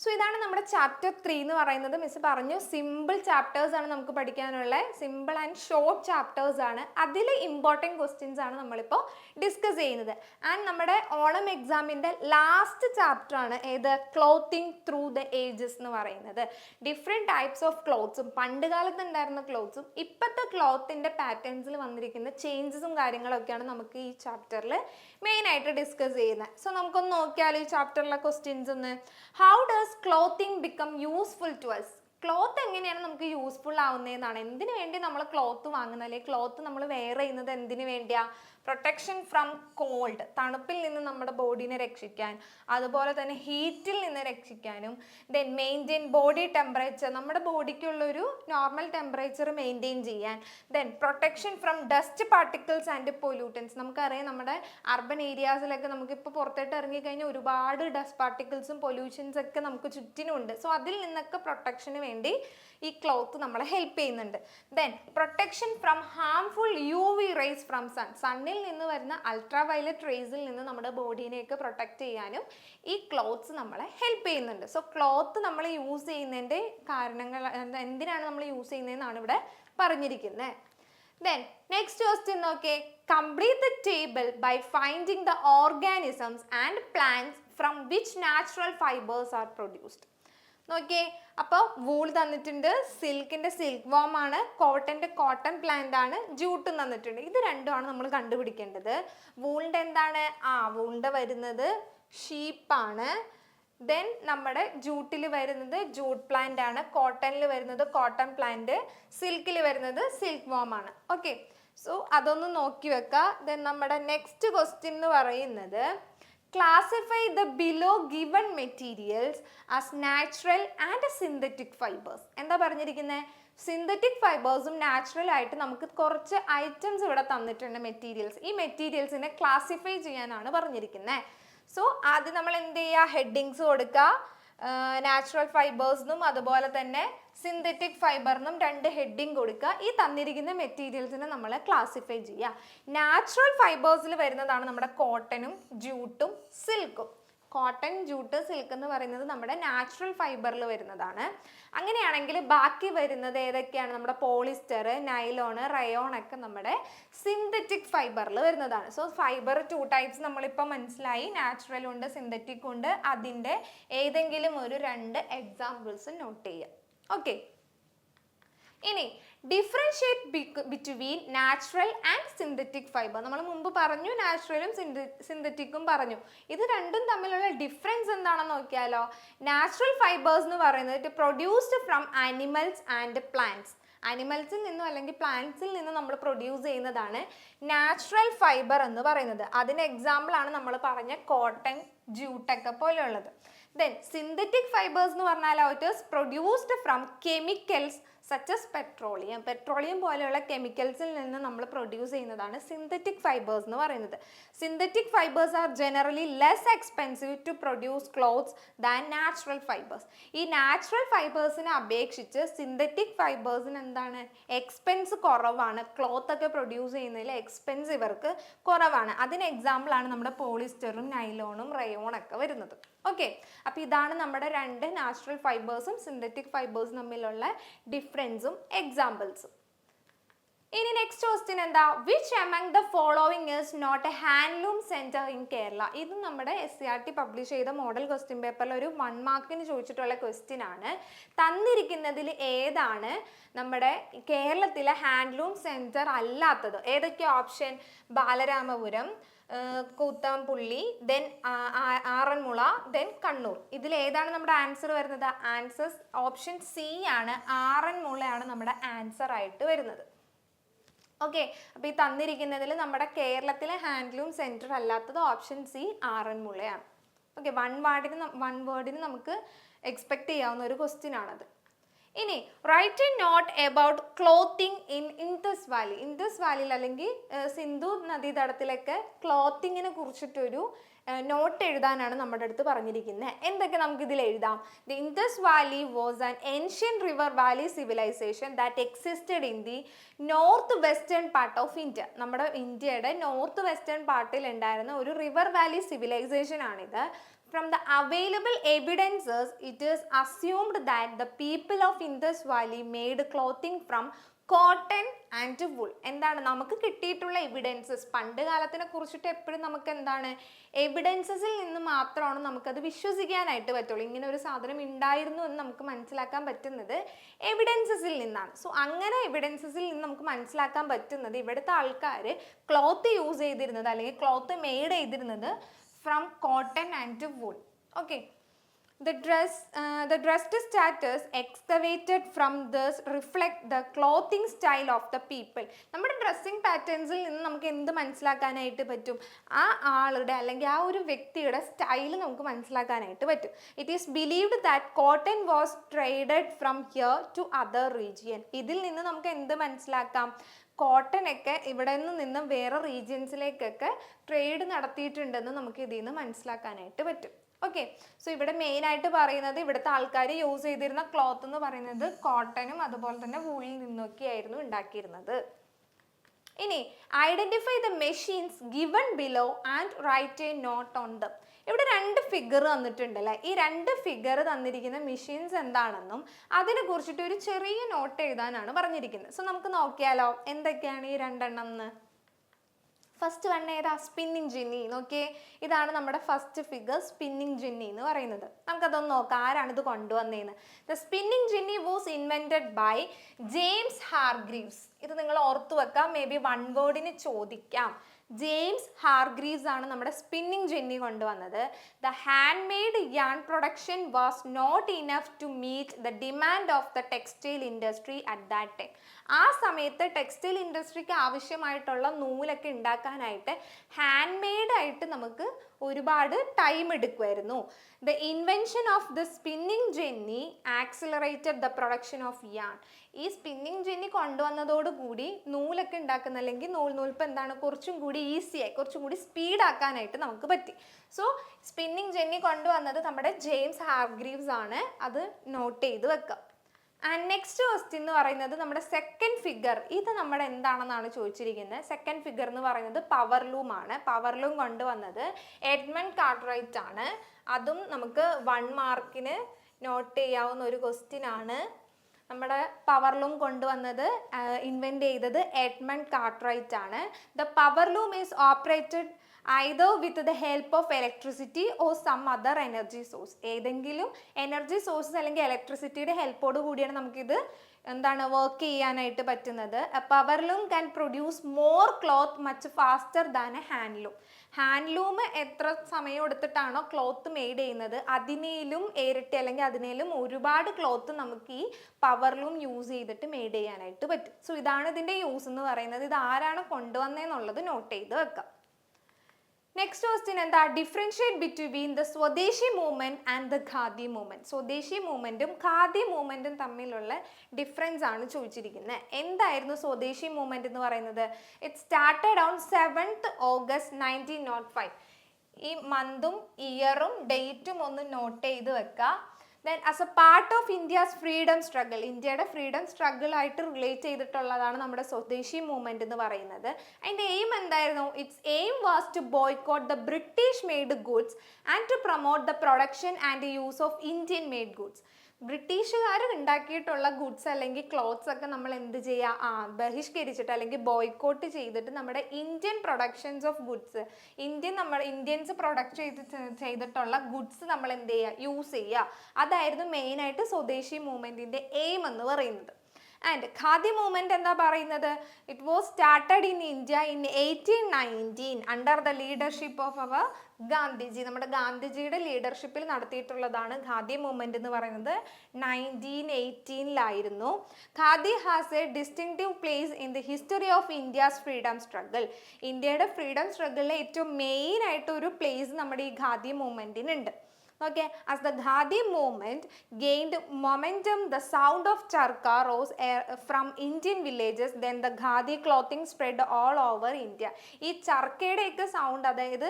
സോ ഇതാണ് നമ്മുടെ ചാപ്റ്റർ 3 എന്ന് പറയുന്നത്. മിസ് പറഞ്ഞു സിമ്പിൾ ചാപ്റ്റേഴ്സ് ആണ് നമുക്ക് പഠിക്കാനുള്ള, സിമ്പിൾ ആൻഡ് ഷോർട്ട് ചാപ്റ്റേഴ്സ് ആണ്. അതിൽ ഇമ്പോർട്ടൻറ്റ് ക്വസ്റ്റ്യൻസ് ആണ് നമ്മളിപ്പോൾ ഡിസ്കസ് ചെയ്യുന്നത്. ആൻഡ് നമ്മുടെ ഓണം എക്സാമിൻ്റെ ലാസ്റ്റ് ചാപ്റ്റർ ആണ് ഏത്, ക്ലോത്തിങ് ത്രൂ ദ ഏജസ് എന്ന് പറയുന്നത്. ഡിഫറെൻറ്റ് ടൈപ്സ് ഓഫ് ക്ലോത്ത്സും പണ്ട് കാലത്ത് ഉണ്ടായിരുന്ന ക്ലോത്ത്സും ഇപ്പോഴത്തെ ക്ലോത്തിൻ്റെ പാറ്റേൺസിൽ വന്നിരിക്കുന്ന ചേഞ്ചസും കാര്യങ്ങളൊക്കെയാണ് നമുക്ക് ഈ ചാപ്റ്ററിൽ മെയിനായിട്ട് ഡിസ്കസ് ചെയ്യുന്നത്. സോ നമുക്കൊന്ന് നോക്കിയാൽ ഈ ചാപ്റ്ററിലെ ക്വസ്റ്റ്യൻസ് ഒന്ന്. How does clothing become useful to us? Cloth എങ്ങനെയാണ് നമുക്ക് യൂസ്ഫുൾ ആവുന്നതെന്നാണ്. എന്തിനു വേണ്ടി നമ്മൾ ക്ലോത്ത് വാങ്ങുന്നത്, അല്ലെങ്കിൽ ക്ലോത്ത് നമ്മൾ വെയർ ചെയ്യുന്നത് എന്തിനു വേണ്ടിയാ? പ്രൊട്ടക്ഷൻ ഫ്രം കോൾഡ്, തണുപ്പിൽ നിന്ന് നമ്മുടെ ബോഡീനെ രക്ഷിക്കാൻ, അതുപോലെ തന്നെ ഹീറ്റിൽ നിന്ന് രക്ഷിക്കാനും. ദെൻ മെയിൻറ്റെയിൻ ബോഡി ടെമ്പറേച്ചർ, നമ്മുടെ ബോഡിക്കുള്ളൊരു നോർമൽ ടെമ്പറേച്ചർ മെയിൻറ്റെയിൻ ചെയ്യാൻ. Then protection from dust particles and pollutants. നമുക്കറിയാം നമ്മുടെ അർബൻ ഏരിയാസിലൊക്കെ നമുക്കിപ്പോൾ പുറത്തോട്ട് ഇറങ്ങിക്കഴിഞ്ഞാൽ ഒരുപാട് ഡസ്റ്റ് പാർട്ടിക്കിൾസും പൊല്യൂഷൻസ് ഒക്കെ നമുക്ക് ചുറ്റിനുമുണ്ട്. സോ അതിൽ നിന്നൊക്കെ പ്രൊട്ടക്ഷന് വേണ്ടി ഈ ക്ലോത്ത് നമ്മളെ ഹെൽപ്പ് ചെയ്യുന്നുണ്ട്. Then protection from harmful UV rays from sun, സണ്ണിൽ നിന്ന് വരുന്ന അൾട്രാ വയലറ്റ് റേസിൽ നിന്ന് നമ്മുടെ ബോഡീനെയൊക്കെ പ്രൊട്ടക്റ്റ് ചെയ്യാനും ഈ ക്ലോത്ത്സ് നമ്മളെ ഹെൽപ്പ് ചെയ്യുന്നുണ്ട്. സോ ക്ലോത്ത് നമ്മൾ യൂസ് ചെയ്യുന്നതിൻ്റെ കാരണങ്ങൾ, എന്തിനാണ് നമ്മൾ യൂസ് ചെയ്യുന്നതെന്നാണ് ഇവിടെ പറഞ്ഞിരിക്കുന്നത്. Then next question നോക്കിയേ, complete the table by finding the organisms and plants from which natural fibers are produced. നോക്കിയേ, അപ്പോൾ വൂൾ തന്നിട്ടുണ്ട്, സിൽക്കിൻ്റെ സിൽക്ക് വോം ആണ്, കോട്ടൻ്റെ കോട്ടൺ പ്ലാന്റ് ആണ്, ജൂട്ടും തന്നിട്ടുണ്ട്. ഇത് രണ്ടുമാണ് നമ്മൾ കണ്ടുപിടിക്കേണ്ടത്. വൂളിൻ്റെ എന്താണ്, വൂളിൻ്റെ വരുന്നത് ഷീപ്പാണ്. ദെൻ നമ്മുടെ ജൂട്ടിൽ വരുന്നത് ജൂട്ട് പ്ലാന്റ് ആണ്, കോട്ടണിൽ വരുന്നത് കോട്ടൺ പ്ലാന്റ്, സിൽക്കിൽ വരുന്നത് സിൽക്ക് വോം ആണ്. ഓക്കെ, സോ അതൊന്ന് നോക്കി വെക്കുക. ദെൻ നമ്മുടെ നെക്സ്റ്റ് ക്വസ്റ്റ്യൻ എന്ന് പറയുന്നത്, classify the below given materials as natural and synthetic fibers. എന്താ പറഞ്ഞിരിക്കുന്നത്? സിന്തറ്റിക് ഫൈബേഴ്സും നാച്ചുറൽ ആയിട്ട് നമുക്ക് കുറച്ച് ഐറ്റംസ് ഇവിടെ തന്നിട്ടുണ്ട്, മെറ്റീരിയൽസ്. ഈ മെറ്റീരിയൽസിനെ ക്ലാസിഫൈ ചെയ്യാനാണ് പറഞ്ഞിരിക്കുന്നത്. സോ ആദ്യം നമ്മൾ എന്ത് ചെയ്യുക, ഹെഡിങ്സ് കൊടുക്കുക. നാച്ചുറൽ ഫൈബേഴ്സിനും അതുപോലെ തന്നെ സിന്തറ്റിക് ഫൈബറിനും 2 ഹെഡിങ് കൊടുക്കുക. ഈ തന്നിരിക്കുന്ന മെറ്റീരിയൽസിനെ നമ്മൾ ക്ലാസിഫൈ ചെയ്യുക. നാച്ചുറൽ ഫൈബേഴ്സിൽ വരുന്നതാണ് നമ്മുടെ കോട്ടനും ജൂട്ടും സിൽക്കും. കോട്ടൺ, ജൂട്ട്, സിൽക്ക് എന്ന് പറയുന്നത് നമ്മുടെ നാച്ചുറൽ ഫൈബറിൽ വരുന്നതാണ്. അങ്ങനെയാണെങ്കിൽ ബാക്കി വരുന്നത് ഏതൊക്കെയാണ്? നമ്മുടെ പോളിസ്റ്റർ, നൈലോൺ, റയോൺ ഒക്കെ നമ്മുടെ സിന്തറ്റിക് ഫൈബറിൽ വരുന്നതാണ്. സോ ഫൈബർ 2 ടൈപ്സ് നമ്മളിപ്പോൾ മനസ്സിലായി, നാച്ചുറൽ ഉണ്ട്, സിന്തറ്റിക് ഉണ്ട്. അതിൻ്റെ ഏതെങ്കിലും ഒരു 2 എക്സാമ്പിൾസ് നോട്ട് ചെയ്യുക. ഓക്കെ, ഇനി differentiate between natural and synthetic fibre. നമ്മൾ മുമ്പ് പറഞ്ഞു നാച്ചുറലും സിന്തറ്റിക്കും പറഞ്ഞു. ഇത് രണ്ടും തമ്മിലുള്ള ഡിഫറൻസ് എന്താണെന്ന് നോക്കിയാലോ. നാച്ചുറൽ ഫൈബേഴ്സ് എന്ന് പറയുന്നത് it produced from animals and plants. അനിമൽസിൽ നിന്നും അല്ലെങ്കിൽ പ്ലാന്റ്സിൽ നിന്നും നമ്മൾ പ്രൊഡ്യൂസ് ചെയ്യുന്നതാണ് നാച്ചുറൽ ഫൈബർ എന്ന് പറയുന്നത്. അതിന് എക്സാമ്പിൾ ആണ് നമ്മൾ പറഞ്ഞ കോട്ടൺ, ജൂട്ടൊക്കെ പോലെയുള്ളത്. ദെൻ സിന്തറ്റിക് ഫൈബേഴ്സ് എന്ന് പറഞ്ഞാൽ it is produced from chemicals such as petroleum പോലെയുള്ള കെമിക്കൽസിൽ നിന്ന് നമ്മൾ പ്രൊഡ്യൂസ് ചെയ്യുന്നതാണ് സിന്തറ്റിക് ഫൈബേഴ്സ് എന്ന് പറയുന്നത്. Synthetic fibres are generally less expensive to produce clothes than natural fibres. ഈ നാച്ചുറൽ ഫൈബേഴ്സിനെ അപേക്ഷിച്ച് സിന്തറ്റിക് ഫൈബേഴ്സിന് എന്താണ് എക്സ്പെൻസ് കുറവാണ്. ക്ലോത്ത് ഒക്കെ പ്രൊഡ്യൂസ് ചെയ്യുന്നതിൽ എക്സ്പെൻസ് ഇവർക്ക് കുറവാണ്. അതിന് എക്സാമ്പിൾ ആണ് നമ്മുടെ പോളിസ്റ്ററും നൈലോണും റയോണൊക്കെ വരുന്നത്. ഓക്കെ, അപ്പോൾ ഇതാണ് നമ്മുടെ രണ്ട് നാച്ചുറൽ ഫൈബേഴ്സും സിന്തറ്റിക് ഫൈബേഴ്സും തമ്മിലുള്ള ഡിഫറൻസും എക്സാമ്പിൾസും. ഇനി നെക്സ്റ്റ് ക്വസ്റ്റ്യൻ എന്താ? Which among the following is not a handloom centre in Kerala? ഇത് നമ്മുടെ SCRT പബ്ലിഷ് ചെയ്ത മോഡൽ ക്വസ്റ്റ്യൻ പേപ്പറിൽ ഒരു 1 മാർക്കിന് ചോദിച്ചിട്ടുള്ള ക്വസ്റ്റ്യൻ ആണ്. തന്നിരിക്കുന്നതിൽ ഏതാണ് നമ്മുടെ കേരളത്തിലെ ഹാൻഡ്ലൂം സെന്റർ അല്ലാത്തത്? ഏതൊക്കെ option? Balaramapuram, Koothampully, then Aranmula, then Kannur. ഇതിൽ ഏതാണ് നമ്മുടെ ആൻസർ വരുന്നത്? ആൻസേഴ്സ് ഓപ്ഷൻ സി ആണ്. ആറന്മുളയാണ് നമ്മുടെ ആൻസർ ആയിട്ട് വരുന്നത്. ഓക്കെ, അപ്പോൾ ഈ തന്നിരിക്കുന്നതിൽ നമ്മുടെ കേരളത്തിലെ ഹാൻഡ്ലൂം സെന്റർ അല്ലാത്തത് ഓപ്ഷൻ സി ആറന്മുളയാണ്. ഓക്കെ, വൺ വേർഡിന് നമുക്ക് എക്സ്പെക്ട് ചെയ്യാവുന്ന ഒരു ക്വസ്റ്റ്യൻ ആണത്. ഇനി write a note about clothing in Indus valley. Indus വാലിയിൽ അല്ലെങ്കിൽ സിന്ധു നദീതടത്തിലൊക്കെ ക്ലോത്തിങ്ങിനെ കുറിച്ചിട്ടൊരു നോട്ട് എഴുതാനാണ് നമ്മുടെ അടുത്ത് പറഞ്ഞിരിക്കുന്നത്. എന്തൊക്കെ നമുക്ക് ഇതിൽ എഴുതാം? The Indus valley was an ancient river valley civilisation that existed in the north western part of India. നമ്മുടെ ഇന്ത്യയുടെ നോർത്ത് വെസ്റ്റേൺ പാർട്ടിൽ ഉണ്ടായിരുന്ന ഒരു റിവർ വാലി സിവിലൈസേഷൻ ആണിത്. From the available evidences, it is assumed that the people of Indus Valley made clothing from cotton and wool. എന്താണ് നമുക്ക് കിട്ടിയിട്ടുള്ള എവിഡൻസസ്? പണ്ട് കാലത്തിനെ കുറിച്ചിട്ട് എപ്പോഴും നമുക്ക് എന്താണ് എവിഡൻസസിൽ നിന്ന് മാത്രമാണ് നമുക്കത് വിശ്വസിക്കാനായിട്ട് പറ്റുള്ളൂ. ഇങ്ങനെ ഒരു സാധനം ഉണ്ടായിരുന്നു എന്ന് നമുക്ക് മനസ്സിലാക്കാൻ പറ്റുന്നത് എവിഡൻസസിൽ നിന്നാണ്. സോ അങ്ങനെ എവിഡൻസസിൽ നിന്ന് നമുക്ക് മനസ്സിലാക്കാൻ പറ്റുന്നത് ഇവിടുത്തെ ആൾക്കാർ ക്ലോത്ത് യൂസ് ചെയ്തിരുന്നത് അല്ലെങ്കിൽ ക്ലോത്ത് മെയ്ഡ് ചെയ്തിരുന്നത് from cotton and wool. Okay, the dressed status excavated from this reflect the clothing style of the people. നമ്മുടെ ഡ്രസ്സിംഗ് പാറ്റേൺസിൽ നിന്ന് നമുക്ക് എന്ത് മനസ്സിലാക്കാനായിട്ട് പറ്റും? ആ ആളുടെ അല്ലെങ്കിൽ ആ ഒരു വ്യക്തിയുടെ സ്റ്റൈൽ നമുക്ക് മനസ്സിലാക്കാനായിട്ട് പറ്റും. It is believed that cotton was traded from here to other region. ഇതിൽ നിന്ന് നമുക്ക് എന്ത് മനസ്സിലാക്കാം? കോട്ടൺ ഒക്കെ ഇവിടെ നിന്ന് വേറെ റീജിയൻസിലേക്കൊക്കെ ട്രേഡ് നടത്തിയിട്ടുണ്ടെന്ന് നമുക്ക് ഇതിൽ നിന്ന് മനസ്സിലാക്കാനായിട്ട് പറ്റും. ഓക്കെ, സോ ഇവിടെ മെയിൻ ആയിട്ട് പറയുന്നത് ഇവിടുത്തെ ആൾക്കാർ യൂസ് ചെയ്തിരുന്ന ക്ലോത്ത് എന്ന് പറയുന്നത് കോട്ടനും അതുപോലെ തന്നെ വൂളിൽ നിന്നൊക്കെ ആയിരുന്നു ഉണ്ടാക്കിയിരുന്നത്. ഇനി identify the machines given below and write a note on them. ഇവിടെ രണ്ട് ഫിഗർ തന്നിട്ടുണ്ടല്ലേ. ഈ രണ്ട് ഫിഗർ തന്നിരിക്കുന്ന മെഷീൻസ് എന്താണെന്നും അതിനെ കുറിച്ചിട്ട് ഒരു ചെറിയ നോട്ട് എഴുതാനാണ് പറഞ്ഞിരിക്കുന്നത്. സോ നമുക്ക് നോക്കിയാലോ എന്തൊക്കെയാണ് ഈ രണ്ടെണ്ണം എന്ന്. ഫസ്റ്റ് വൺ ഏതാ? സ്പിന്നിങ് ജിന്നി. നോക്കിയേ, ഇതാണ് നമ്മുടെ ഫസ്റ്റ് ഫിഗർ, സ്പിന്നിങ് ജിന്നി എന്ന് പറയുന്നത്. നമുക്കതൊന്ന് നോക്കാം ആരാണ് ഇത് കൊണ്ടുവന്നതെന്ന്. The spinning jenny was invented by James Hargreaves. ഇത് നിങ്ങൾ ഓർത്തു വെക്കാം, മേ ബി വൺ വേർഡിന് ചോദിക്കാം. ജെയിംസ് ഹാർഗ്രീവ്സ് ആണ് നമ്മുടെ സ്പിന്നിങ് ജെന്നി കൊണ്ടുവന്നത്. The hand made yarn production was not enough to meet the demand of the textile industry at that time. ആ സമയത്ത് ടെക്സ്റ്റൈൽ ഇൻഡസ്ട്രിക്ക് ആവശ്യമായിട്ടുള്ള നൂലൊക്കെ ഉണ്ടാക്കാനായിട്ട് ഹാൻഡ് മെയ്ഡ് ആയിട്ട് നമുക്ക് ഒരുപാട് ടൈം എടുക്കുമായിരുന്നു. The invention of the spinning jenny accelerated the production of yarn. ഈ സ്പിന്നിങ് ജെന്നി കൊണ്ടുവന്നതോടുകൂടി നൂലൊക്കെ ഉണ്ടാക്കുന്ന അല്ലെങ്കിൽ നൂൽപ്പ് എന്താണ് കുറച്ചും കൂടി ഈസിയായി കുറച്ചും കൂടി സ്പീഡാക്കാനായിട്ട് നമുക്ക് പറ്റി. സോ സ്പിന്നിങ് ജെന്നി കൊണ്ടുവന്നത് നമ്മുടെ ജെയിംസ് ഹാർഗ്രീവ്സ് ആണ്. അത് നോട്ട് ചെയ്ത് വെക്കാം. ആൻഡ് നെക്സ്റ്റ് ക്വസ്റ്റ്യൻ എന്ന് പറയുന്നത് നമ്മുടെ സെക്കൻഡ് ഫിഗർ. ഇത് നമ്മുടെ എന്താണെന്നാണ് ചോദിച്ചിരിക്കുന്നത്. സെക്കൻഡ് ഫിഗർ എന്ന് പറയുന്നത് പവർലൂം ആണ്. പവർലൂം കൊണ്ടുവന്നത് എഡ്മണ്ട് കാർട്ട്റൈറ്റ് ആണ്. അതും നമുക്ക് 1 മാർക്കിന് നോട്ട് ചെയ്യാവുന്ന ഒരു ക്വസ്റ്റ്യൻ ആണ്. നമ്മുടെ പവർലൂം കൊണ്ടുവന്നത് ഇൻവെന്റ് ചെയ്തത് എഡ്മണ്ട് കാർട്ട്റൈറ്റ് ആണ്. The powerloom is operated either with the help of electricity or some other energy source. ഏതെങ്കിലും എനർജി സോഴ്സ് അല്ലെങ്കിൽ ഇലക്ട്രിസിറ്റിയുടെ ഹെൽപ്പോട് കൂടിയാണ് നമുക്കിത് എന്താണ് വർക്ക് ചെയ്യാനായിട്ട് പറ്റുന്നത്. Powerloom can produce more cloth much faster than a handloom. Handloom എത്ര സമയം എടുത്തിട്ടാണോ ക്ലോത്ത് മെയ്ഡ് ചെയ്യുന്നത് അതിനേലും ഇരട്ടി അല്ലെങ്കിൽ അതിനേലും ഒരുപാട് ക്ലോത്ത് നമുക്ക് ഈ പവർലൂം യൂസ് ചെയ്തിട്ട് മെയ്ഡ് ചെയ്യാനായിട്ട് പറ്റും. സോ ഇതാണ് ഇതിൻ്റെ യൂസ് എന്ന് പറയുന്നത്. ഇത് ആരാണ് കൊണ്ടുവന്നതെന്നുള്ളത് നോട്ട് ചെയ്ത് വെക്കാം. നെക്സ്റ്റ് ക്വസ്റ്റ്യൻ എന്താ? ഡിഫറൻഷിയേറ്റ് ബിറ്റ്വീൻ ദ സ്വദേശി movement and the khadi movement. സ്വദേശി മൂവ്മെന്റും ഖാദി മൂവ്മെന്റും തമ്മിലുള്ള ഡിഫറൻസ് ആണ് ചോദിച്ചിരിക്കുന്നത്. എന്തായിരുന്നു സ്വദേശി മൂവ്മെന്റ് എന്ന് പറയുന്നത്? It started on 7th August 1905. ഈ മന്തും ഇയറും ഡേറ്റും ഒന്ന് നോട്ട് ചെയ്ത് വെക്കുക. Then as a part of India's freedom struggle, ഇന്ത്യയുടെ ഫ്രീഡം സ്ട്രഗിൾ ആയിട്ട് റിലേറ്റ് ചെയ്തിട്ടുള്ളതാണ് നമ്മുടെ സ്വദേശി മൂവ്മെന്റ് എന്ന് പറയുന്നത്. അതിൻ്റെ എയിം എന്തായിരുന്നു? Its aim was to boycott the British made goods and to promote the production and use of Indian made goods. ബ്രിട്ടീഷുകാർ ഉണ്ടാക്കിയിട്ടുള്ള ഗുഡ്സ് അല്ലെങ്കിൽ ക്ലോത്ത്സ് ഒക്കെ നമ്മൾ എന്ത് ചെയ്യുക? ബഹിഷ്കരിച്ചിട്ട് അല്ലെങ്കിൽ ബോയ്ക്കോട്ട് ചെയ്തിട്ട് നമ്മുടെ Indian productions of goods, Indians product ചെയ്തിട്ടുള്ള ഗുഡ്സ് നമ്മൾ എന്ത് ചെയ്യുക? യൂസ് ചെയ്യുക. അതായിരുന്നു മെയിനായിട്ട് സ്വദേശി മൂവ്മെൻറ്റിൻ്റെ എയിം എന്ന് പറയുന്നത്. ആൻഡ് ഖാദി മൂവ്മെന്റ് എന്താ പറയുന്നത്? It was started in India in 1819 under the leadership of our Gandhiji. നമ്മുടെ ഗാന്ധിജിയുടെ ലീഡർഷിപ്പിൽ നടത്തിയിട്ടുള്ളതാണ് ഖാദി മൂവ്മെന്റ് എന്ന് പറയുന്നത്. 1918 khadi has a distinctive place in the history of India's freedom struggle. ഇന്ത്യയുടെ ഫ്രീഡം സ്ട്രഗിളിലെ ഏറ്റവും മെയിൻ ആയിട്ട് ഒരു പ്ലേസ് നമ്മുടെ ഈ khadi മൂവ്മെന്റിനുണ്ട്. Okay, as the Khadi movement gained momentum, the sound of charkha rose from Indian villages. Then the Khadi clothing spread all over India. ഈ ചർക്കയുടെ ഒക്കെ സൗണ്ട്, അതായത്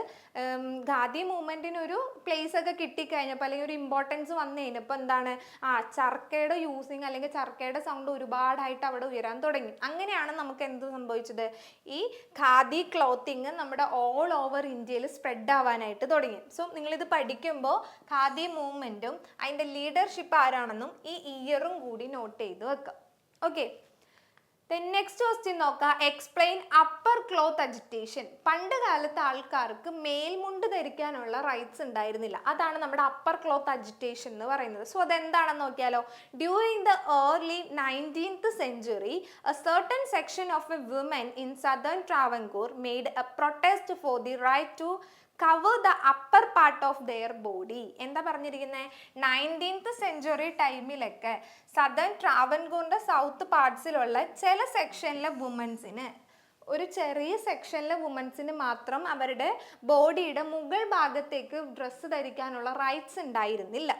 ഖാദി മൂവ്മെന്റിന് ഒരു പ്ലേസ് ഒക്കെ കിട്ടിക്കഴിഞ്ഞപ്പോൾ അല്ലെങ്കിൽ ഒരു ഇമ്പോർട്ടൻസ് വന്നു കഴിഞ്ഞപ്പോൾ എന്താണ്, ചർക്കയുടെ യൂസിങ് അല്ലെങ്കിൽ ചർക്കയുടെ സൗണ്ട് ഒരുപാടായിട്ട് അവിടെ ഉയരാൻ തുടങ്ങി. അങ്ങനെയാണ് നമുക്ക് എന്ത് സംഭവിച്ചത്? ഈ ഖാദി ക്ലോത്തിങ് നമ്മുടെ ഓൾ ഓവർ ഇന്ത്യയിൽ സ്പ്രെഡ് ആവാനായിട്ട് തുടങ്ങി. സോ നിങ്ങളിത് പഠിക്കുമ്പോൾ ഖാദി മൂവ്മെന്റും അതിൻ്റെ ലീഡർഷിപ്പ് ആരാണെന്നും ഈ ഇയറും കൂടി നോട്ട് ചെയ്ത് വെക്കാം. ഓക്കെ, നെക്സ്റ്റ് ക്വസ്റ്റ്യൻ നോക്കാം. Explain upper cloth agitation. പണ്ട് കാലത്ത് ആൾക്കാർക്ക് മേൽമുണ്ട് ധരിക്കാനുള്ള റൈറ്റ്സ് ഉണ്ടായിരുന്നില്ല. അതാണ് നമ്മുടെ അപ്പർ ക്ലോത്ത് അജിറ്റേഷൻ എന്ന് പറയുന്നത്. സോ അതെന്താണെന്ന് നോക്കിയാലോ. During the early 19th century, a certain section of a women in southern Travancore made a protest for the right to cover the upper part of their body. എന്താ പറഞ്ഞിരിക്കുന്നത്? 19th century ടൈമിലൊക്കെ സദേൺ ട്രാവൻകൂറിൻ്റെ സൗത്ത് പാർട്സിലുള്ള ചില സെക്ഷനിലെ വുമൻസിന്, ഒരു ചെറിയ സെക്ഷനിലെ വുമൻസിന് മാത്രം അവരുടെ ബോഡിയുടെ മുകൾ ഭാഗത്തേക്ക് ഡ്രസ്സ് ധരിക്കാനുള്ള റൈറ്റ്സ് ഉണ്ടായിരുന്നില്ല.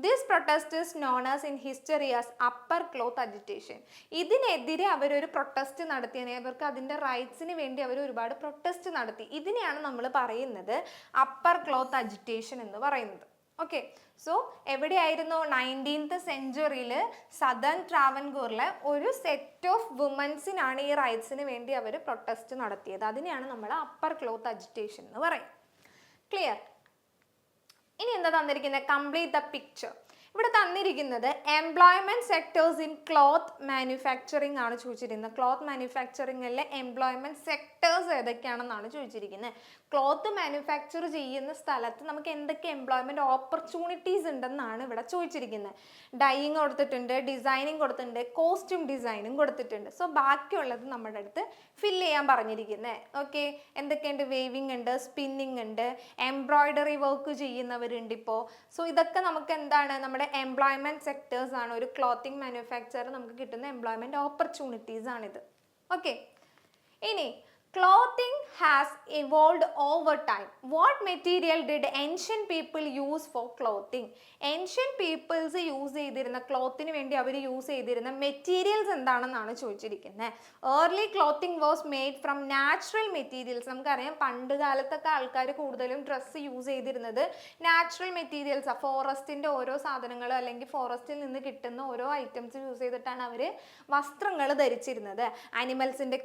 This protest is known as in history as upper cloth agitation. ഇതിനെതിരെ അവരൊരു പ്രൊട്ടസ്റ്റ് നടത്തിയതിനെ, അവർക്ക് അതിൻ്റെ റൈറ്റ്സിന് വേണ്ടി അവർ ഒരുപാട് പ്രൊട്ടസ്റ്റ് നടത്തി. ഇതിനെയാണ് നമ്മൾ പറയുന്നത് അപ്പർ ക്ലോത്ത് അജിറ്റേഷൻ എന്ന് പറയുന്നത്. ഓക്കെ, സോ എവിടെയായിരുന്നു? 19th century സദേൺ ട്രാവൻകൂറിലെ ഒരു സെറ്റ് ഓഫ് വുമൻസിനാണ് ഈ റൈറ്റ്സിന് വേണ്ടി അവർ പ്രൊട്ടസ്റ്റ് നടത്തിയത്. അതിനെയാണ് നമ്മൾ അപ്പർ ക്ലോത്ത് അജിറ്റേഷൻ എന്ന് പറയും. ക്ലിയർ? ഇനി എന്താ തന്നിരിക്കുന്നത്? Complete the picture. ഇവിടെ തന്നിരിക്കുന്നത് employment sectors in cloth manufacturing ആണ് ചോദിച്ചിരിക്കുന്നത്. ക്ലോത്ത് മാനുഫാക്ചറിങ്ങിലെ എംപ്ലോയ്മെന്റ് സെക്ടേഴ്സ് ഏതൊക്കെയാണെന്നാണ് ചോദിച്ചിരിക്കുന്നത്. ക്ലോത്ത് മാനുഫാക്ചർ ചെയ്യുന്ന സ്ഥലത്ത് നമുക്ക് എന്തൊക്കെ എംപ്ലോയ്മെന്റ് ഓപ്പർച്യൂണിറ്റീസ് ഉണ്ടെന്നാണ് ഇവിടെ ചോദിച്ചിരിക്കുന്നത്. ഡൈയിങ് കൊടുത്തിട്ടുണ്ട്, ഡിസൈനിങ് കൊടുത്തിട്ടുണ്ട്, കോസ്റ്റ്യൂം ഡിസൈനും കൊടുത്തിട്ടുണ്ട്. സോ ബാക്കിയുള്ളത് നമ്മുടെ അടുത്ത് ഫില്ല് ചെയ്യാൻ പറഞ്ഞിരിക്കുന്നത്. ഓക്കെ, എന്തൊക്കെയുണ്ട്? വേവിങ് ഉണ്ട്, സ്പിന്നിങ് ഉണ്ട്, എംബ്രോയിഡറി വർക്ക് ചെയ്യുന്നവരുണ്ട് ഇപ്പോൾ. സോ ഇതൊക്കെ നമുക്ക് എന്താണ്? നമ്മുടെ എംപ്ലോയ്മെന്റ് സെക്ടേഴ്സ് ആണ്. ഒരു ക്ലോത്തിങ് മാനുഫാക്ചർ നമുക്ക് കിട്ടുന്ന എംപ്ലോയ്മെന്റ് ഓപ്പർച്യൂണിറ്റീസ് ആണിത്. ഓക്കെ, ഇനി clothing has evolved over time. What material did ancient people use for clothing? Ancient peoples use ചെയ്തിരുന്ന ക്ലോത്തിന് വേണ്ടി അവർ യൂസ് ചെയ്തിരുന്ന മെറ്റീരിയൽസ് എന്താണെന്നാണ് ചോദിച്ചിരിക്കുന്നത്. Early clothing was made from natural materials. നമുക്കറിയാം പണ്ട് കാലത്തൊക്കെ ആൾക്കാർ കൂടുതലും ഡ്രസ്സ് യൂസ് ചെയ്തിരുന്നത് നാച്ചുറൽ മെറ്റീരിയൽസ്, ഫോറസ്റ്റിൻ്റെ ഓരോ സാധനങ്ങൾ അല്ലെങ്കിൽ ഫോറസ്റ്റിൽ നിന്ന് കിട്ടുന്ന ഓരോ ഐറ്റംസ് യൂസ് ചെയ്തിട്ടാണ് അവർ വസ്ത്രങ്ങൾ ധരിച്ചിരുന്നത്. ആനിമൽസിൻ്റെ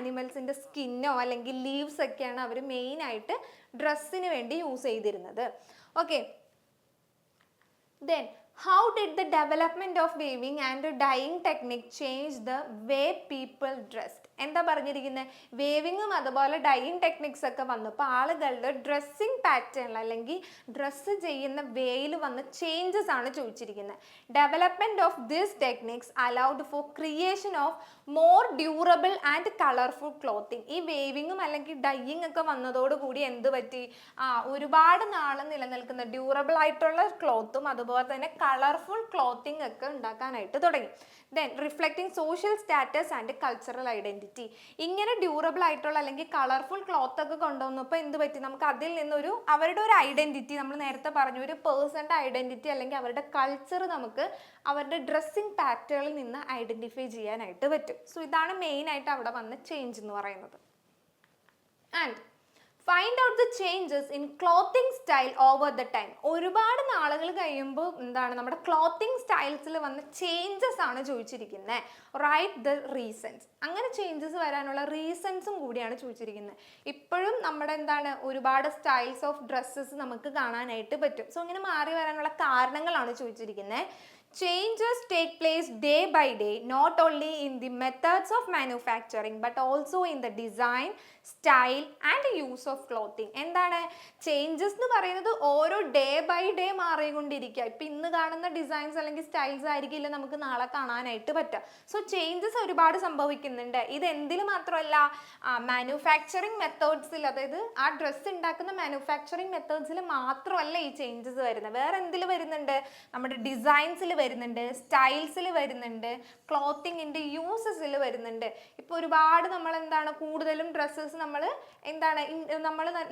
ആനിമൽസിൻ്റെ സ്കിന്നോ അല്ലെങ്കിൽ ലീവ്സ് ഒക്കെയാണ് അവർ മെയിനായിട്ട് ഡ്രസ്സിന് വേണ്ടി യൂസ് ചെയ്തിരുന്നത്. Okay, then How did the development of weaving and dyeing technique change the way people dressed? എന്താ പറഞ്ഞിരിക്കുന്നത്? വേവിങ്ങും അതുപോലെ ഡൈയിങ് ടെക്നിക്സ് ഒക്കെ വന്നപ്പോൾ ആളുകളുടെ ഡ്രസ്സിങ് പാറ്റേൺ അല്ലെങ്കിൽ ഡ്രസ്സ് ചെയ്യുന്ന വേയിൽ വന്ന ചേഞ്ചസ് ആണ് ചോദിച്ചിരിക്കുന്നത്. Development of this techniques allowed four creation of more durable and colourful clothing. ഈ വേവിങ്ങും അല്ലെങ്കിൽ ഡൈയിങ് ഒക്കെ വന്നതോടുകൂടി എന്ത് പറ്റി? ഒരുപാട് നാൾ നിലനിൽക്കുന്ന ഡ്യൂറബിൾ ആയിട്ടുള്ള ക്ലോത്തും അതുപോലെ തന്നെ കളർഫുൾ ക്ലോത്തിങ് ഒക്കെ ഉണ്ടാക്കാനായിട്ട് തുടങ്ങി. Then reflecting social status and cultural identity. ഇങ്ങനെ ഡ്യൂറബിൾ ആയിട്ടുള്ള അല്ലെങ്കിൽ കളർഫുൾ ക്ലോത്ത് ഒക്കെ കൊണ്ടുവന്നപ്പോൾ എന്ത് പറ്റി? നമുക്ക് അതിൽ നിന്നൊരു അവരുടെ ഒരു ഐഡന്റിറ്റി, നമ്മൾ നേരത്തെ പറഞ്ഞു, ഒരു പേഴ്സണിന്റെ ഐഡന്റിറ്റി അല്ലെങ്കിൽ അവരുടെ കൾച്ചർ നമുക്ക് അവരുടെ ഡ്രസ്സിങ് പാറ്റേണിൽ നിന്ന് ഐഡന്റിഫൈ ചെയ്യാനായിട്ട് പറ്റും. സോ ഇതാണ് മെയിൻ ആയിട്ട് അവിടെ വന്ന ചേഞ്ച് എന്ന് പറയുന്നത്. And find out the changes in clothing style over the time. ഒരുപാട് നാളുകൾ കഴിയുമ്പോൾ എന്താണ് നമ്മുടെ ക്ലോത്തിങ് സ്റ്റൈൽസിൽ വന്ന ചേഞ്ചസ് ആണ് ചോദിച്ചിരിക്കുന്നത്. Write the reasons. അങ്ങനെ ചേഞ്ചസ് വരാനുള്ള റീസൺസും കൂടിയാണ് ചോദിച്ചിരിക്കുന്നത്. ഇപ്പോഴും നമ്മുടെ എന്താണ് ഒരുപാട് സ്റ്റൈൽസ് ഓഫ് ഡ്രസ്സസ് നമുക്ക് കാണാനായിട്ട് പറ്റും. സോ ഇങ്ങനെ മാറി വരാനുള്ള കാരണങ്ങളാണ് ചോദിച്ചിരിക്കുന്നത്. Changes take place day by day, not only in the methods of manufacturing but also in the design, style and use of clothing. എന്താണ് ചേഞ്ചസ് എന്ന് പറയുന്നത്? ഓരോ ഡേ ബൈ ഡേ മാറിക്കൊണ്ടിരിക്കുക. ഇപ്പം ഇന്ന് കാണുന്ന ഡിസൈൻസ് അല്ലെങ്കിൽ സ്റ്റൈൽസ് ആയിരിക്കില്ല നമുക്ക് നാളെ കാണാനായിട്ട് പറ്റുക. സോ ചേഞ്ചസ് ഒരുപാട് സംഭവിക്കുന്നുണ്ട്. ഇത് എന്തിൽ മാത്രമല്ല, മാനുഫാക്ചറിങ് മെത്തേഡ്സിൽ, അതായത് ആ ഡ്രസ്സ് ഉണ്ടാക്കുന്ന മാനുഫാക്ചറിങ് മെത്തേഡ്സിൽ മാത്രമല്ല ഈ ചേഞ്ചസ് വരുന്നത്. വേറെ എന്തിൽ വരുന്നുണ്ട്? നമ്മുടെ ഡിസൈൻസിൽ വരുന്നുണ്ട്, സ്റ്റൈൽസിൽ വരുന്നുണ്ട്, ക്ലോത്തിങ്ങിൻ്റെ യൂസസിൽ വരുന്നുണ്ട്. ഇപ്പോൾ ഒരുപാട് നമ്മൾ എന്താണ് കൂടുതലും ഡ്രസ്സസ് നമ്മൾ എന്താണ്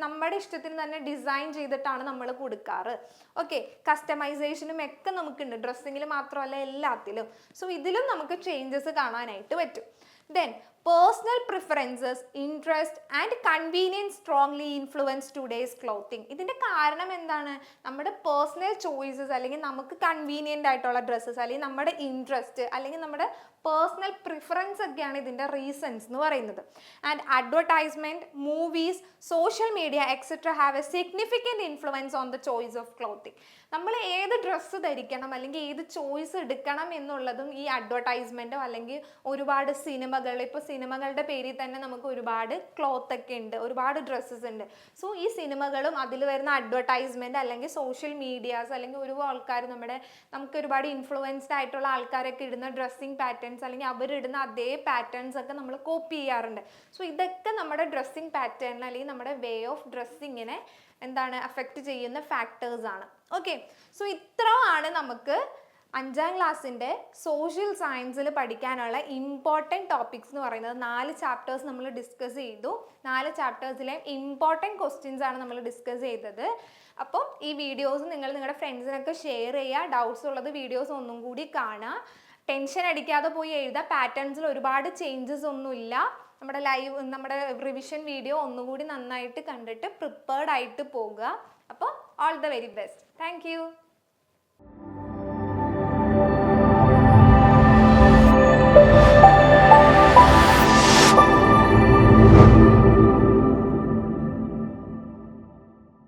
നമ്മുടെ ഇഷ്ടത്തിന് തന്നെ ഡിസൈൻ ചെയ്തിട്ടാണ് നമ്മൾ കൊടുക്കാറ്. ഓക്കെ, കസ്റ്റമൈസേഷനും ഒക്കെ നമുക്കുണ്ട്, ഡ്രസ്സിങ്ങിൽ മാത്രമല്ല എല്ലാത്തിലും. സോ ഇതിലും നമുക്ക് ചേഞ്ചസ് കാണാനായിട്ട് പറ്റും. Then personal preferences, interest and convenience strongly influence today's clothing. ഇതിന്റെ കാരണം എന്താണ്? നമ്മുടെ പേഴ്സണൽ ചോയ്സസ് അല്ലെങ്കിൽ നമുക്ക് കൺവീനിയൻ്റ് ആയിട്ടുള്ള ഡ്രസ്സസ് അല്ലെങ്കിൽ നമ്മുടെ ഇൻട്രസ്റ്റ് അല്ലെങ്കിൽ നമ്മുടെ പേഴ്സണൽ പ്രിഫറൻസ് ഒക്കെയാണ് ഇതിൻ്റെ റീസൺസ് എന്ന് പറയുന്നത്. And advertisement, movies, social media etcetera have A significant influence on the choice of clothing. നമ്മൾ ഏത് ഡ്രസ്സ് ധരിക്കണം അല്ലെങ്കിൽ ഏത് ചോയ്സ് എടുക്കണം എന്നുള്ളതും ഈ അഡ്വർടൈസ്മെൻറ്റോ അല്ലെങ്കിൽ ഒരുപാട് സിനിമകൾ, ഇപ്പോൾ സിനിമകളുടെ പേരിൽ തന്നെ നമുക്ക് ഒരുപാട് ക്ലോത്ത് ഒക്കെ ഉണ്ട്, ഒരുപാട് ഡ്രസ്സസ് ഉണ്ട്. സോ ഈ സിനിമകളും അതിൽ വരുന്ന അഡ്വർടൈസ്മെൻറ്റ് അല്ലെങ്കിൽ സോഷ്യൽ മീഡിയാസ് അല്ലെങ്കിൽ ഒരുപാട് ആൾക്കാർ നമുക്ക് ഒരുപാട് ഇൻഫ്ലുവൻസ്ഡ് ആയിട്ടുള്ള ആൾക്കാരൊക്കെ ഇടുന്ന ഡ്രസ്സിങ് പാറ്റേൺസ് അല്ലെങ്കിൽ അവരിടുന്ന അതേ പാറ്റേൺസ് ഒക്കെ നമ്മൾ കോപ്പി ചെയ്യാറുണ്ട്. സോ ഇതൊക്കെ നമ്മുടെ ഡ്രസ്സിങ് പാറ്റേണിൽ അല്ലെങ്കിൽ നമ്മുടെ വേ ഓഫ് ഡ്രസ്സിങ്ങിനെ എന്താണ് അഫക്റ്റ് ചെയ്യുന്ന ഫാക്ടേഴ്സ് ആണ്. ഓക്കെ, സോ ഇത്രയാണ് നമുക്ക് 5ാം ക്ലാസ്സിൻ്റെ സോഷ്യൽ സയൻസിൽ പഠിക്കാനുള്ള ഇമ്പോർട്ടൻറ്റ് ടോപ്പിക്സ് എന്ന് പറയുന്നത്. 4 ചാപ്റ്റേഴ്സ് നമ്മൾ ഡിസ്കസ് ചെയ്തു. 4 ചാപ്റ്റേഴ്സിലെ ഇമ്പോർട്ടൻറ്റ് ക്വസ്റ്റ്യൻസ് ആണ് നമ്മൾ ഡിസ്കസ് ചെയ്തത്. അപ്പം ഈ വീഡിയോസ് നിങ്ങൾ നിങ്ങളുടെ ഫ്രണ്ട്സിനൊക്കെ ഷെയർ ചെയ്യുക. ഡൗട്ട്സ് ഉള്ളത് വീഡിയോസ് ഒന്നും കൂടി കാണുക. ടെൻഷൻ അടിക്കാതെ പോയി എഴുതുക. പാറ്റേൺസിൽ ഒരുപാട് ചേഞ്ചസ് ഒന്നുമില്ല. നമ്മുടെ റിവിഷൻ വീഡിയോ ഒന്നുകൂടി നന്നായിട്ട് കണ്ടിട്ട് പ്രിപ്പയർഡ് ആയിട്ട് പോകുക. അപ്പോൾ all the very best. Thank you.